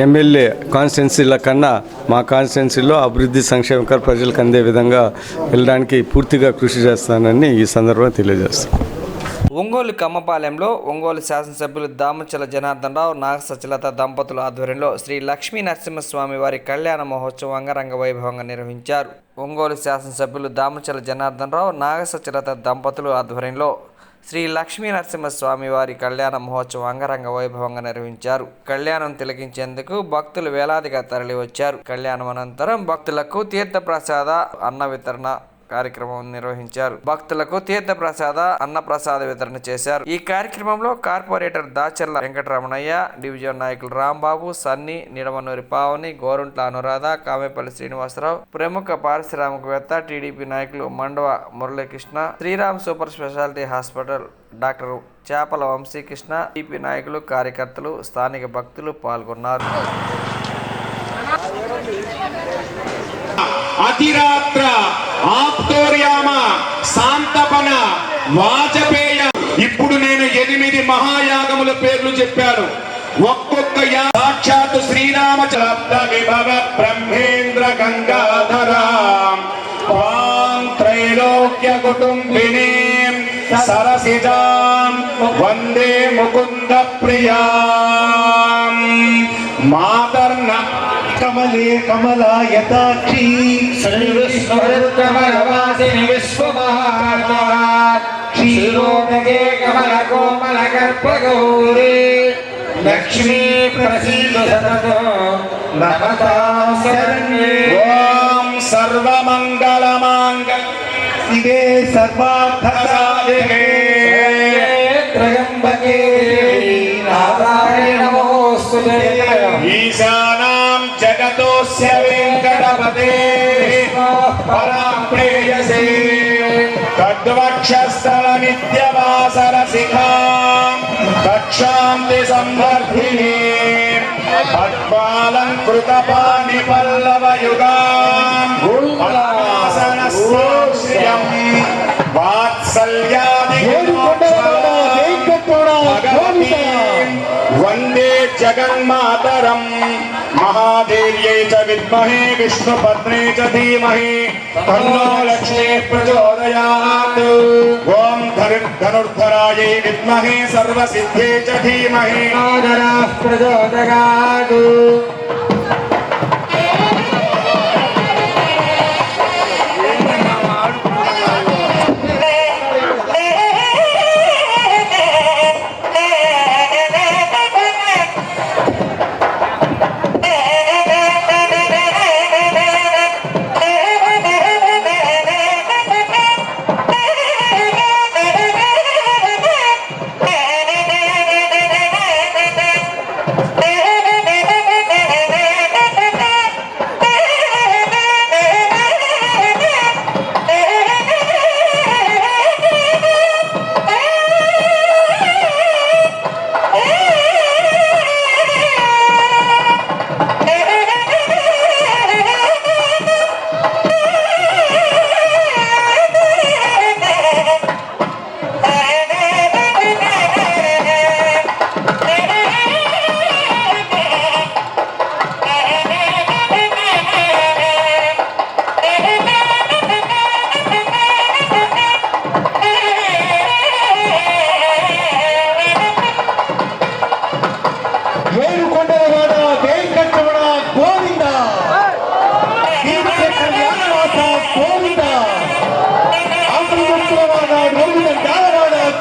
ఎమ్మెల్యే కాన్స్టిట్యున్సీల కన్నా మా కాన్స్టిట్యున్సీలో అభివృద్ధి సంక్షేమ ప్రజలకు అందే విధంగా వెళ్ళడానికి పూర్తిగా కృషి చేస్తానని ఈ సందర్భంగా తెలియజేస్తాను. ఒంగోలు కమ్మపాలెంలో ఒంగోలు శాసనసభ్యులు దామచల జనార్దన్ రావు, నాగసచలత దంపతుల ఆధ్వర్యంలో శ్రీ లక్ష్మీ నరసింహస్వామి వారి కళ్యాణ మహోత్సవం అంగరంగ వైభవంగా నిర్వహించారు. ఒంగోలు శాసనసభ్యులు దామచల జనార్దన్ రావు, నాగసచలత దంపతుల ఆధ్వర్యంలో శ్రీ లక్ష్మీ నరసింహస్వామి వారి కళ్యాణ మహోత్సవం అంగరంగ వైభవంగా నిర్వహించారు. కళ్యాణం తిలకించేందుకు భక్తులు వేలాదిగా తరలి వచ్చారు. కళ్యాణం అనంతరం భక్తులకు తీర్థప్రసాద అన్న వితరణ కార్యక్రమం నిర్వహించారు. భక్తులకు తీర్థప్రసాద అన్నప్రసాద వితరణ చేశారు. ఈ కార్యక్రమంలో కార్పొరేటర్ దాచర్ల వెంకటరమణయ్య, డివిజన్ నాయకులు రాంబాబు, సన్ని, నిడమనూరి పావని, గోరుంట్ల అనురాధ, కామేపల్లి శ్రీనివాసరావు, ప్రముఖ పారిశ్రామికవేత్త, టీడీపీ నాయకులు Mandava Muralikrishna, Sriram super speciality hospital doctor Chepala Vamsikrishna, TDP నాయకులు, కార్యకర్తలు, స్థానిక భక్తులు పాల్గొన్నారు. అతిరాత్ర ఆప్తోర్యామ శాంతపన వాజపేయ. ఇప్పుడు నేను 8 మహాయాగముల పేర్లు చెప్పాను. ఒక్కొక్క సాక్షాత్ శ్రీరామచంద్ర విభవ బ్రహ్మేంద్ర గంగాధరా త్రైలోక్య కుటుంబినీ సరసిజాం వందే ముకుంద ప్రియా మాతర్న కమలే కమలాయతాక్షి శ్రీవిష్ణుకమలవాసిని విశ్వమహాత్మా క్షీరోదగే కమల కోమల గర్భగౌరీ లక్ష్మీ ప్రసీద సతతో నమతాం శరణ్యే. ఓం సర్వమంగళమాంగళ్యే శివే సర్వార్థసాధికే త్రయంబకే నారాయణ నమోస్తుతే. ఈశానాం జగతోస్య వెంకటపతే పరాం ప్రేయసే తద్వక్షస్థల నిత్యవాసర శిఖాం దక్షాంతి సంవర్ధిని పద్మాలంకృత పాణి పల్లవ యుగాం పద్మాసన శ్రియం వాత్సల్యాది వందే జగన్మాతరం మహాదేవ్యై చ విద్మహే విష్ణుపత్నే చ ధీమహి తన్నో లక్ష్మీ ప్రచోదయాత్. ఓం ధనుర్ధరాయై విద్మహే సర్వసిద్ధే చ ధీమహి ప్రచోదయాత్.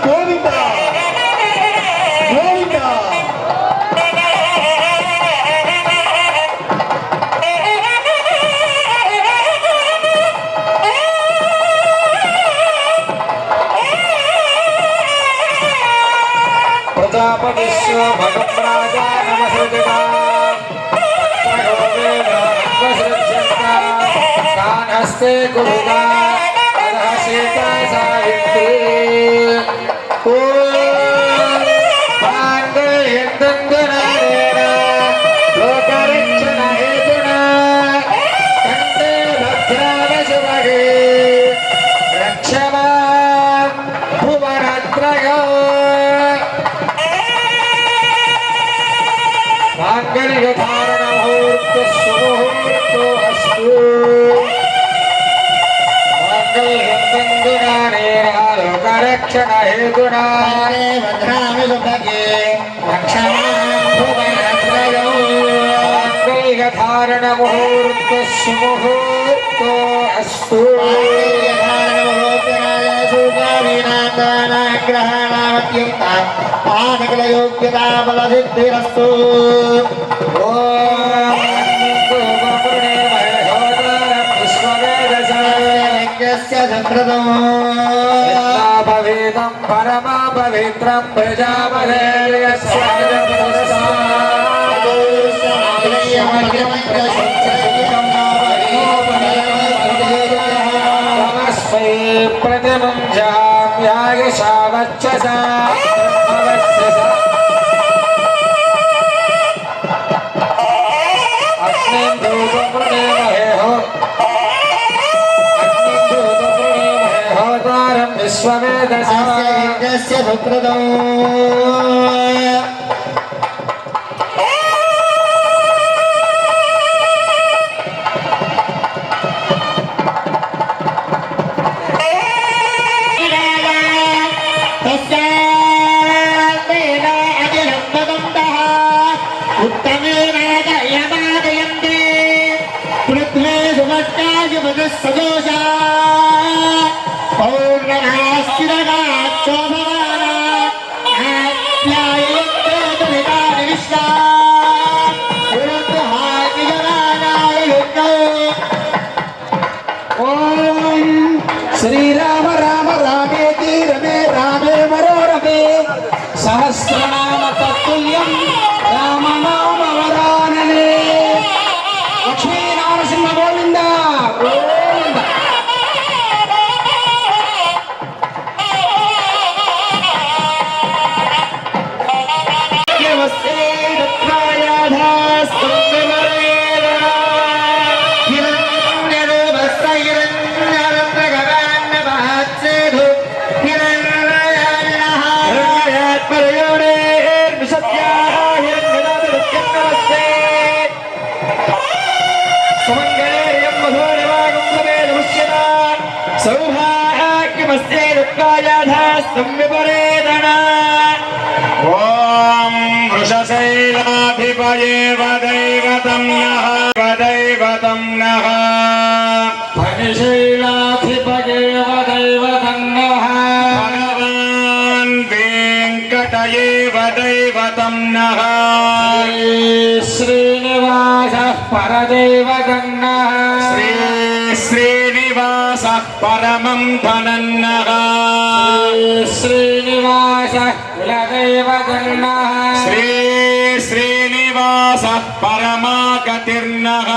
గోవింద గోవింద. ప్రజాపతిశ్వ భగం రాజా నమస్కృత కానస్తే గురుగా సీతా సావిత్రి లోకరక్షణ హేతునా కంటే భద్రావ శుభగే రక్షణ భువనత్రయో మాంగళ్యధారణ ముహూర్త సుముహూర్తో అస్తు లోకరక్షణ హేతునా భద్రామి శుభగే రక్షణ భువనత్రయో మాంగళ్యధారణ ముహూర్త సుముహూర్తో అస్తు యోగ్యతా బల సిద్ధిరస్తు. భవేదం పరమా పవిత్రం ప్రజాపదేర్యస్య నమస్మై ప్రతిమం జామ్యాయశావచ్చసా విశ్వవేదస్య సుకృతం. పృథ్వీ సుమత్యాయ సదోషా శ్రీరామ రామ రామేతి రమే రామే మనోరమే సహస్రనామ తత్తుల్యం రామనామ వరాననే. లక్ష్మీ నరసింహ గోవింద గోవింద. ఓం వృషశైలాధిపయే వదైవతం నః వదైవతం నః ఫణిశైలాధిపతే వదైవతం నః భగవాన్ వెంకటయే వదైవతం నః శ్రీనివాసః పరదైవతం నః శ్రీ శ్రీనివాసః పరమం ధనం నః శ్రీనివాసః కులదైవతం నః శ్రీ శ్రీనివాసః పరమాగతిర్నః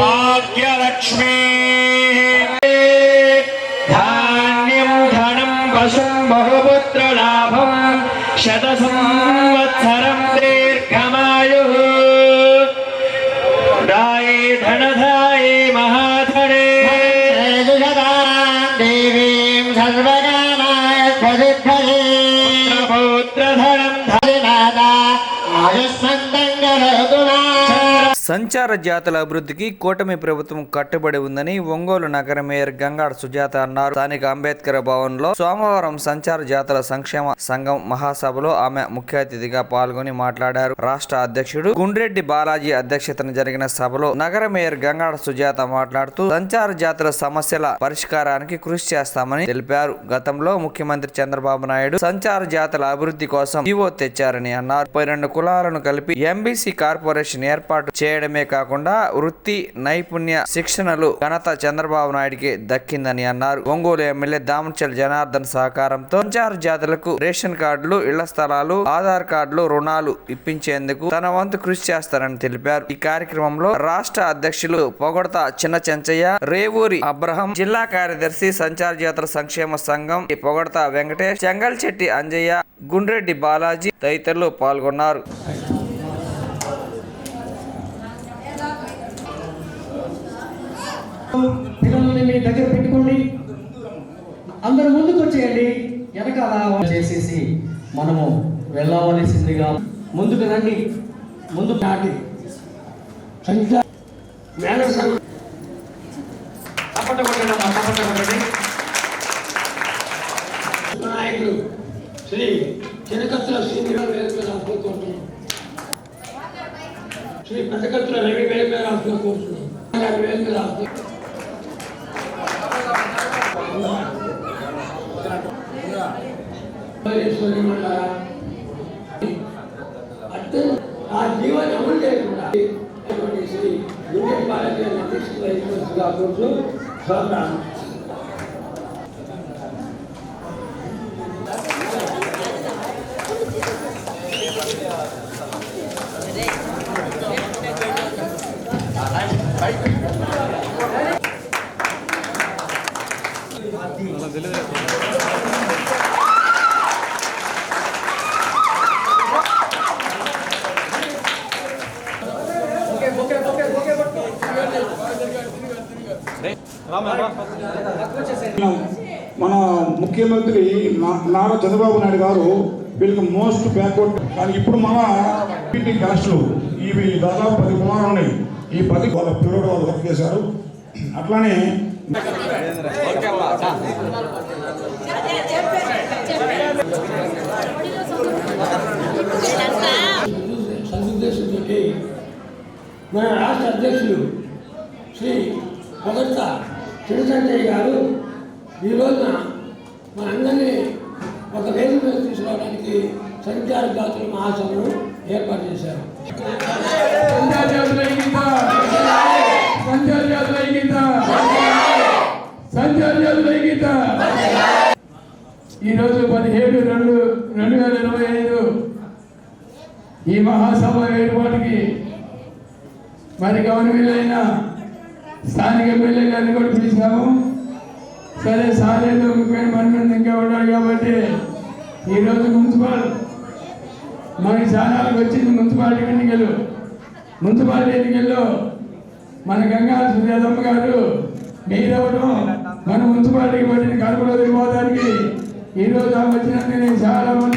భాగ్యలక్ష్మీ ధాన్యం ధనం పశుం బహుపుత్రలాభం శత సంవత్సరం దీర్ఘమాయుః దాయి ధనధాయి మహాధనే దేవీం సర్వకామాయ ప్రసిద్ధయే పుత్రధనం ధరినాథ ఆయుష్మంతం గరతునా సంచార జాతుల అభివృద్ధికి కూటమి ప్రభుత్వం కట్టుబడి ఉందని ఒంగోలు నగర మేయర్ గంగాడ సుజాత అన్నారు. స్థానిక అంబేద్కర్ భవన్ లో సోమవారం సంచార జాతుల సంక్షేమ సంఘం మహాసభలో ఆమె ముఖ్య అతిథిగా పాల్గొని మాట్లాడారు. రాష్ట్ర అధ్యక్షుడు గుండ్రెడ్డి బాలాజీ అధ్యక్షతన జరిగిన సభలో నగర మేయర్ గంగాడ సుజాత మాట్లాడుతూ సంచార జాతుల సమస్యల పరిష్కారానికి కృషి చేస్తామని తెలిపారు. గతంలో ముఖ్యమంత్రి చంద్రబాబు నాయుడు సంచార జాతుల అభివృద్ధి కోసం జీవో తెచ్చారని అన్నారు. 32 కులాలను కలిపి ఎంబీసీ కార్పొరేషన్ ఏర్పాటు చేయడమే కాకుండా వృత్తి నైపుణ్య శిక్షణలు ఘనత చంద్రబాబు నాయుడికి దక్కిందని అన్నారు. ఒంగోలు ఎమ్మెల్యే దామచర్ల జనార్దన్ సహకారంతో సంచార జాతులకు రేషన్ కార్డులు, ఇళ్ల స్థలాలు, ఆధార్ కార్డులు, రుణాలు ఇప్పించేందుకు తన వంతు కృషి చేస్తారని తెలిపారు. ఈ కార్యక్రమంలో రాష్ట్ర అధ్యక్షులు పొగడత చిన్న చెంచయ్య, రేవూరి అబ్రహం, జిల్లా కార్యదర్శి సంచార జాతుల సంక్షేమ సంఘం పొగడత వెంకటేష్, చెంగల్చెట్టి అంజయ్య, గుండ్రెడ్డి బాలాజీ తదితరులు పాల్గొన్నారు. పిల్లల్ని మీ దగ్గర పెట్టుకోండి, అందరూ ముందుకు వచ్చేయండి, వెనకాల చేసేసి మనము వెళ్ళవలసిందిగా ముందుకు రండి. ముందుకు నాటి నాయకులు శ్రీ చినకత్తుల శ్రీనివాస కోరుతున్నాం, శ్రీ పెద్దకత్తుల రవి వేలు రాసుకుని కోరుతున్నాం, వేలు రాసుకుని ఆ జీవాన్ని అమలు చేయకుండా శ్రీ గుండె బాలాజీ అధ్యక్షులుగా కోరుతూ స్వాగతం. మన ముఖ్యమంత్రి నారా చంద్రబాబు నాయుడు గారు వీళ్ళకి మోస్ట్ బ్యాక్వర్డ్, కానీ ఇప్పుడు మన కలెక్షన్లు ఇవి దాదాపు 10 కులాలు ఉన్నాయి. ఈ 10 వాళ్ళ పిల్లలు వాళ్ళు వర్క్ చేశారు. అట్లానే సదుద్దేశంతో మన రాష్ట్ర అధ్యక్షులు శ్రీ పొగడ్త చిన్నచంద్రయ్య గారు ఈ రోజున మనందరినీ ఒక వేదిక మీద తీసుకురావడానికి సంచార జాతుల మహాసభను ఏర్పాటు చేశారు. ఈరోజు 17/2/2025 ఈ మహాసభ ఏర్పాటుకి మరి గవర్నమెంట్ స్థానిక ఎమ్మెల్యే గారిని కూడా పిలిచాము. సరే సాలేదు, ముఖ్యమైన పని మీద ఇంకా ఉన్నాడు కాబట్టి ఈరోజు మున్సిపల్ మనకి స్థానాలకు వచ్చింది మున్సిపాలిటీ ఎన్నికల్లో మన గంగా సుజాతమ్మ గారు మీరవడం మన మున్సిపాలిటీకి పట్టిన కడుపులో తిరిగిపోవడానికి ఈరోజు ఆమె వచ్చినందుకు నేను చాలా మంది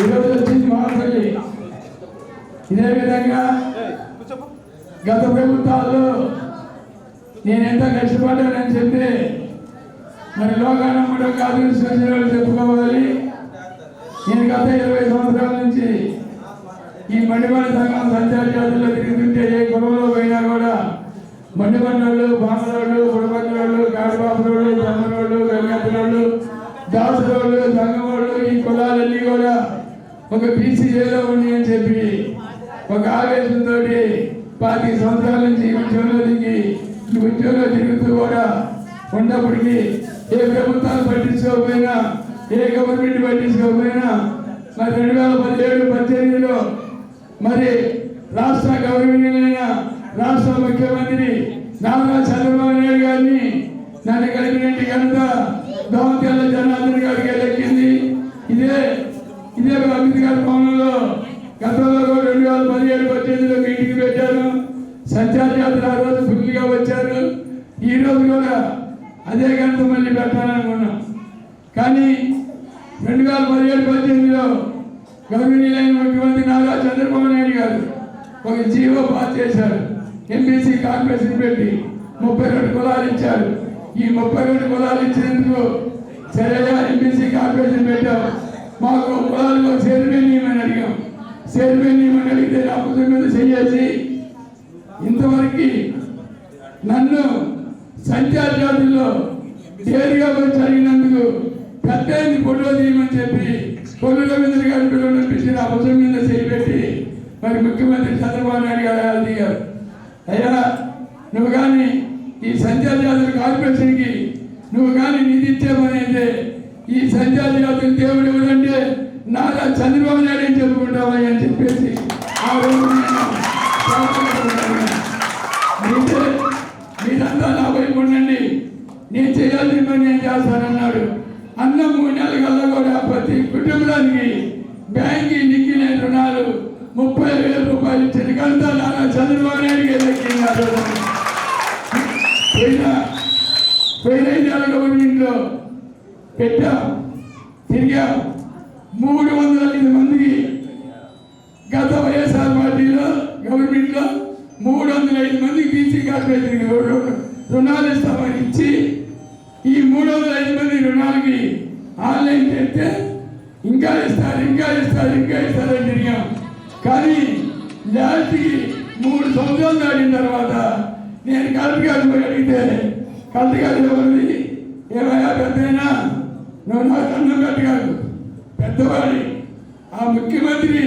ఈరోజు వచ్చింది మహాపల్లి. ఇదే విధంగా గత ప్రభుత్వాల్లో నేను ఎంత కష్టపడ్డానని చెప్పి మరి లోకానం కూడా కాదు స్పెషల్ చెప్పుకోవాలి. నేను గత 20 సంవత్సరాల నుంచి ఈ మండిపల్లి సంఘం సంచార జాతుల్లో తిరుగుతుంటే ఏ కులంలో పోయినా కూడా మండిపల్లి బామలోళ్ళు, బుడపల్లి, గాడిబాబులోళ్ళు, జమ్మలోళ్ళు, గంగతులోళ్ళు, దాసులోళ్ళు, సంగమోళ్ళు, ఈ కులాలన్నీ కూడా ఒక బీసీఏలో ఉంది అని చెప్పి ఒక ఆవేశంతో 25 సంవత్సరాల నుంచి ఈ ఉద్యోగంలో తిరుగుతూ కూడా ఉన్నప్పటికీ ఏ ప్రభుత్వాలు పట్టించుకోకపోయినా, ఏ గవర్నమెంట్ పట్టించుకోకపోయినా మరి 2017-18లో మరి రాష్ట్ర గవర్నమెంట్ రాష్ట్ర ముఖ్యమంత్రి నారా చంద్రబాబు నాయుడు గారిని నన్ను కలిపినట్టు ఘనత దామచర్ల జనార్దన్ గారికి దక్కింది. ఇదే అంబేద్కర్ భవనంలో గతంలో 2017-18లో మీటింగ్ పెట్టారు. సంచార జాతులు ఆ రోజు ఫుల్గా వచ్చారు. ఈ రోజు కూడా అదే ఘనత మళ్ళీ పెట్టాలనుకున్నాం. కానీ 2017-18లో గౌరవనీయులైన ముఖ్యమంత్రి నారా చంద్రబాబు నాయుడు గారు ఒక జీవో పాస్ చేశారు. ఎంబీసీ కార్పొరేషన్ పెట్టి 32 కులాలు ఇచ్చారు. ఈ 32 కులాలు ఇచ్చినందుకు సరేగా ఎంబీసీ కార్పొరేషన్ పెట్టాం. మాకు కులాలకు చైర్మన్ నియమని అడిగాం. చైర్మన్ నియమని అడిగితే నా పుస్తకం మీద చేసి ఇంతవరకు నన్ను సంచార జాతుల్లో నేరుగా వచ్చి అడిగినందుకు పెద్ద ఫోటో తీయమని చెప్పి కొల్లు రవీంద్ర గారి పిల్లలు అనిపించి నా పుస్తకం మీద చేపెట్టి మరి ముఖ్యమంత్రి చంద్రబాబు నాయుడు గారు దిగారు. అయ్యా నువ్వు కానీ ఈ సంచార జాతుల కార్పొరేషన్కి నువ్వు కానీ నిధి ఇచ్చామనైతే ఈ సంచార జాతుల దేవుడు ఎవరంటే నారా చంద్రబాబు నాయుడు అని చెప్పుకుంటామని అని చెప్పేసి ఆ రోజు మీరంతా నా వైపు ఉండండి, నేను చేయాల్సిన పని నేను చేస్తానన్నాడు. అన్న 3 నెలల కల్లా కూడా ప్రతి కుటుంబానికి బ్యాంకి నిక్కిన రుణాలు 30,000 రూపాయలు ఇచ్చిన కనుక నారా చంద్రబాబు నాయుడికి ఎన్నికలు పోయిన 5 నెలల గవర్నమెంట్లో పెట్టాం, తిరిగాం. 305 మందికి గత వైఎస్ఆర్ పార్టీలో గవర్నమెంట్లో 305 మందికి బీసీ కార్పొరేషన్ రుణాలు ఇస్తామని ఇచ్చి ఈ 305 మంది రుణాలకి ఆన్లైన్ చేస్తే ఇంకా ఇస్తారని తిరిగాం. కానీ లాస్ట్కి 3 సంవత్సరాలు దాటిన తర్వాత నేను కలెక్టర్ గారు పోయి అడిగితే కలెక్టర్ గారు ఎవరిది ఏమయ్యా పెద్దయినా నువ్వు నాకు అన్నం పెట్టగాదు పెద్దవాడి ఆ ముఖ్యమంత్రి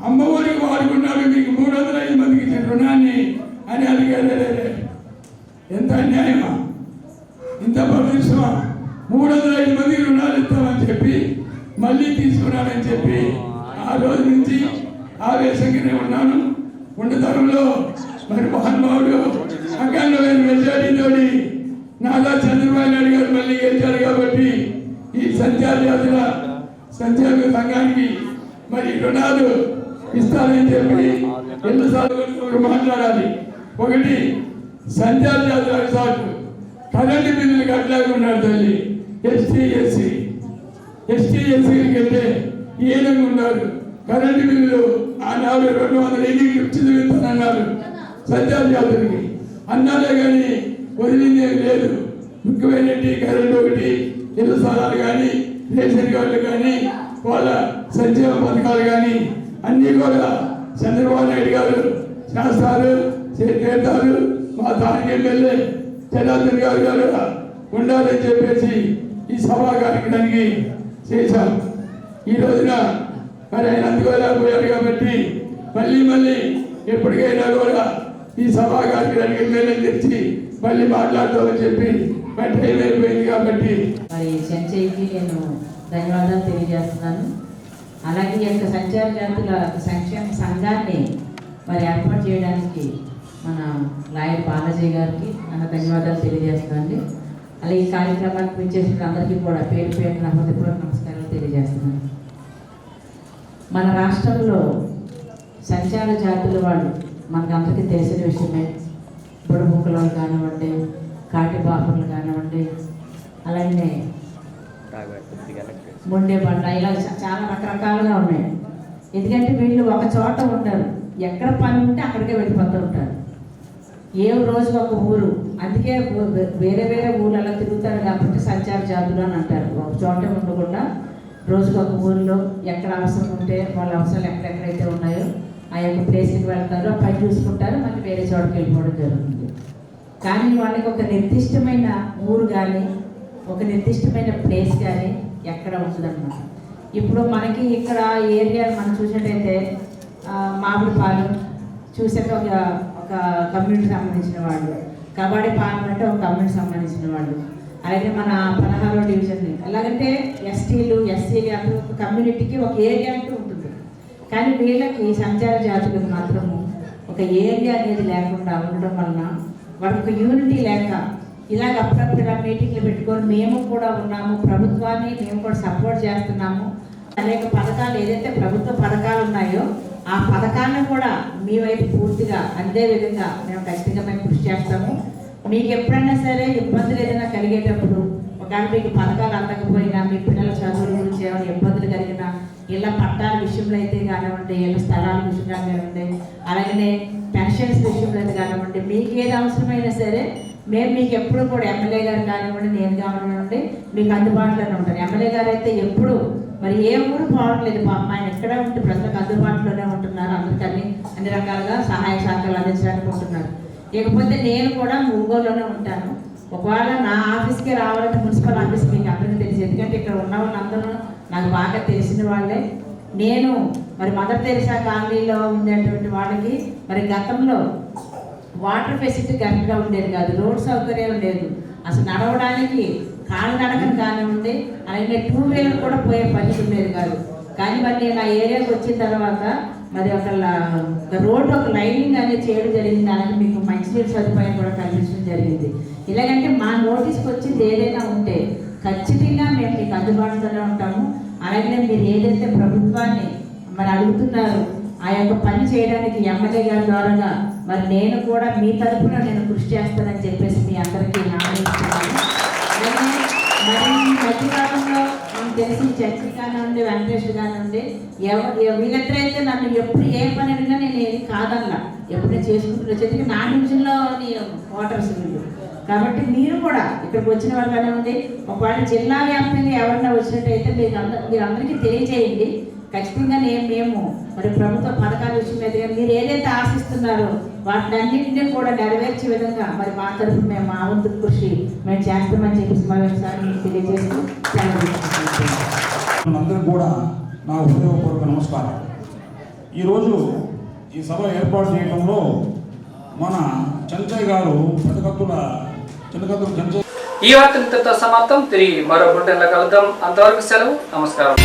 అమ్మఒడికి వాడుకున్నాడు మీకు 305 మందికి ఇచ్చిన రుణాన్ని అని అడిగారు. ఎంత అన్యాయమా, ఇంత పరిశ్రమ 305 మందికి రుణాలు ఇస్తామని చెప్పి మళ్ళీ తీసుకున్నాడని చెప్పి ఆ రోజు నుంచి ఆవేశంగానే ఉన్నాను. ఉండతరంలో మరి మహానుభావుడు అఖండమైన మెజారిటీతోటి నారా చంద్రబాబు నాయుడు గారు మళ్ళీ గెలిచారు కాబట్టి ఈ సంచార జాతుల సంచార సంఘానికి మరి రుణాలు ఇస్తానని చెప్పి ఎన్నిసార్లు మాట్లాడాలి. ఒకటి సంచార జాతుల సార్లు కరెంటు బిల్లులు కట్టలేకున్నాడు తల్లి. ఎస్సీలకి అయితే ఏనంగా ఉన్నారు. కరెంటు బిల్లులు ఆనాడు 200 యూనిట్లు ఉచితమిస్తానన్నారు సంచార జాతులకి అన్నారే కానీ వదిలిందే లేదు. ముఖ్యమైన కరెంటు ఒకటి, ఇళ్ళ స్థలాలు కానీ, రేషన్ కార్డులు కానీ, వాళ్ళ సంక్షేమ పథకాలు కానీ అన్నీ కూడా చంద్రబాబు నాయుడు గారు చేస్తారు, చేస్తారు. మా స్థానిక ఎమ్మెల్యే జనార్దన్ గారు కూడా ఉండాలని చెప్పేసి ఈ సభా కార్యక్రమానికి చేశాం. ఈ రోజున మరి ఆయన అందుకోలేకపోయారు కాబట్టి మళ్ళీ ఎప్పటికైనా కూడా ఈ సభా కార్యక్రమానికి ఎమ్మెల్యే తెచ్చి మళ్ళీ మాట్లాడతామని చెప్పి టైం అయిపోయింది కాబట్టి మరి సంచయ్యకి నేను ధన్యవాదాలు తెలియజేస్తున్నాను. అలాగే ఈ యొక్క సంచార జాతుల సంక్షేమ సంఘాన్ని మరి ఏర్పాటు చేయడానికి మన లాయర్ బాలాజీ గారికి ధన్యవాదాలు తెలియజేస్తున్నాను. అలాగే ఈ కార్యక్రమానికి వచ్చేసిన అందరికీ కూడా పేరు పేరున హృదయపూర్వక నమస్కారాలు తెలియజేస్తున్నాను. మన రాష్ట్రంలో సంచార జాతుల వాళ్ళు మనకందరికీ తెలిసిన విషయమే. బుడబుక్కలు కానివ్వండి, కాటిబాపులు కానివ్వండి, అలాగే మొండే బండ, ఇలా చాలా రకరకాలుగా ఉన్నాయి. ఎందుకంటే వీళ్ళు ఒక చోట ఉంటారు, ఎక్కడ పని ఉంటే అక్కడికే వెళ్ళిపోతూ ఉంటారు. ఏ రోజు ఒక ఊరు, అందుకే వేరే వేరే ఊళ్ళు అలా తిరుగుతారు కాబట్టి సంచార జాతులు అని అంటారు. ఒక చోటే ఉండకుండా రోజుకు ఒక ఊరిలో ఎక్కడ అవసరం ఉంటే వాళ్ళ అవసరాలు ఎక్కడెక్కడైతే ఉన్నాయో ఆ యొక్క ప్లేస్కి వెళ్తారు, ఆ పని చూసుకుంటారు, మళ్ళీ వేరే చోటుకి వెళ్ళిపోవడం జరుగుతుంది. కానీ వాళ్ళకి ఒక నిర్దిష్టమైన ఊరు కానీ ఒక నిర్దిష్టమైన ప్లేస్ కానీ ఎక్కడ ఉంటుందన్నమాట. ఇప్పుడు మనకి ఇక్కడ ఏరియా మనం చూసినట్టయితే మామిడిపాలెం చూసాక ఒక కమ్యూనిటీ సంబంధించిన వాళ్ళు, కబడ్డీ పాలెం అంటే ఒక కమ్యూనిటీ సంబంధించిన వాళ్ళు, అలాగే మన 16వ డివిజన్. ఎలాగంటే ఎస్సీలు అందరూ ఒక కమ్యూనిటీకి ఒక ఏరియా అంటూ ఉంటుంది. కానీ వీళ్ళకి సంచార జాతులకు మాత్రము ఒక ఏరియా అనేది లేకుండా ఉండడం వలన వాళ్ళకి ఒక యూనిటీ లేక ఇలాగ అప్పుడప్పుడు ఇలా మీటింగ్లు పెట్టుకొని మేము కూడా ఉన్నాము, ప్రభుత్వాన్ని మేము కూడా సపోర్ట్ చేస్తున్నాము. అనేక పథకాలు ఏదైతే ప్రభుత్వ పథకాలు ఉన్నాయో ఆ పథకాలను కూడా మీ వైపు పూర్తిగా అందే విధంగా మేము ఖచ్చితంగా కృషి చేస్తాము. మీకు ఎప్పుడైనా సరే ఇబ్బందులు ఏదైనా కలిగేటప్పుడు ఒకవేళ మీకు పథకాలు అందకపోయినా, మీ పిల్లల చదువుల గురించి ఏమైనా ఇబ్బందులు కలిగినా ఇళ్ళ పట్టాల విషయంలో అయితే కానివ్వండి, ఇళ్ళ స్థలాల విషయంలో కానివ్వండి, అలాగనే పెన్షన్స్ విషయంలో అయితే కానివ్వండి, మీకు ఏది అవసరమైనా సరే మేము మీకు ఎప్పుడు కూడా ఎమ్మెల్యే గారు కానివ్వండి, నేను కానివ్వండి, మీకు అందుబాటులోనే ఉంటాను. ఎమ్మెల్యే గారు అయితే ఎప్పుడు మరి ఏ ఊరు పోవట్లేదు, పాపం ఆయన ఎక్కడే ఉంటే ప్రజలకు అందుబాటులోనే ఉంటున్నారు. అందరికీ అన్ని రకాలుగా సహాయ సహకారాలు అందించడానికి ఉంటున్నారు. ఇకపోతే నేను కూడా ఒంగోలులోనే ఉంటాను. ఒకవేళ నా ఆఫీస్కి రావాలంటే మున్సిపల్ ఆఫీస్ మీకు అందరికీ తెలిసి, ఎందుకంటే ఇక్కడ ఉన్న వాళ్ళందరూ నాకు బాగా తెలిసిన వాళ్ళే. నేను మరి మదర్ తెరిసా కాలనీలో ఉండేటువంటి వాళ్ళకి మరి గతంలో వాటర్ ఫెసిలిటీ కరెక్ట్గా ఉండేది కాదు, రోడ్ సౌకర్యం లేదు, అసలు నడవడానికి కాలినడకని కానివ్వండి, అలాగే 2 వీలర్ కూడా పోయే పరిస్థితి ఉండేది కాదు. కానీ మరి నేను ఆ ఏరియాకి వచ్చిన తర్వాత మరి ఒక రోడ్డు ఒక లైనింగ్ అనేది చేయడం జరిగింది. అలాగే మీకు మంచినీరు సదుపాయం కూడా కల్పించడం జరిగింది. ఇలాగంటే మా నోటీస్కి వచ్చింది ఏదైనా ఉంటే ఖచ్చితంగా మేము మీకు అందుబాటులోనే ఉంటాము. అలాగే మీరు ఏదైతే ప్రభుత్వాన్ని మరి అడుగుతున్నారు ఆ యొక్క పని చేయడానికి ఎమ్మెల్యే గారి ద్వారాగా మరి నేను కూడా మీ తరఫున నేను కృషి చేస్తానని చెప్పేసి మీ అందరికీ హామీ ఇస్తున్నాను. అలాగే మరి మధ్యకాలంలో మనకు తెలిసి చర్చి కానివ్వండి, వెంకటేష్ కానివ్వండి, వీళ్ళిద్దరైతే నన్ను ఎప్పుడు ఏ పని అడిగినా నేను ఏది కాదన్నా ఎప్పుడు చేసుకుంటున్నా. చెప్పి నా డివిజన్లో ఓటర్స్ వీళ్ళు కాబట్టి మీరు కూడా ఇక్కడికి వచ్చిన వాళ్ళు కానివ్వండి, ఒకవేళ జిల్లా వ్యాప్తంగా ఎవరైనా వచ్చినట్టయితే మీరు అందరికీ తెలియజేయండి. ఖచ్చితంగా మేము మరి ప్రభుత్వ పథకాల విషయం మీద మీరు ఏదైతే ఆశిస్తున్నారో వాటినన్నింటినీ కూడా నెరవేర్చే విధంగా మరి మా తరఫు మేము మా వంతు కృషి మేము చేస్తామని చెప్పి సమావేశాన్ని తెలియజేస్తూ అందరికీ కూడా నా హృదయపూర్వక నమస్కారం. ఈరోజు ఈ సభ ఏర్పాటు చేయడంలో మన చెంచయ్య గారు చిన్నకత్తుల చెంచయ్య. ఈ వార్త ఇంతటితో సమాప్తం. తిరిగి మరో బులెటిన్లో కలుద్దాం. అంతవరకు సెలవు. నమస్కారం.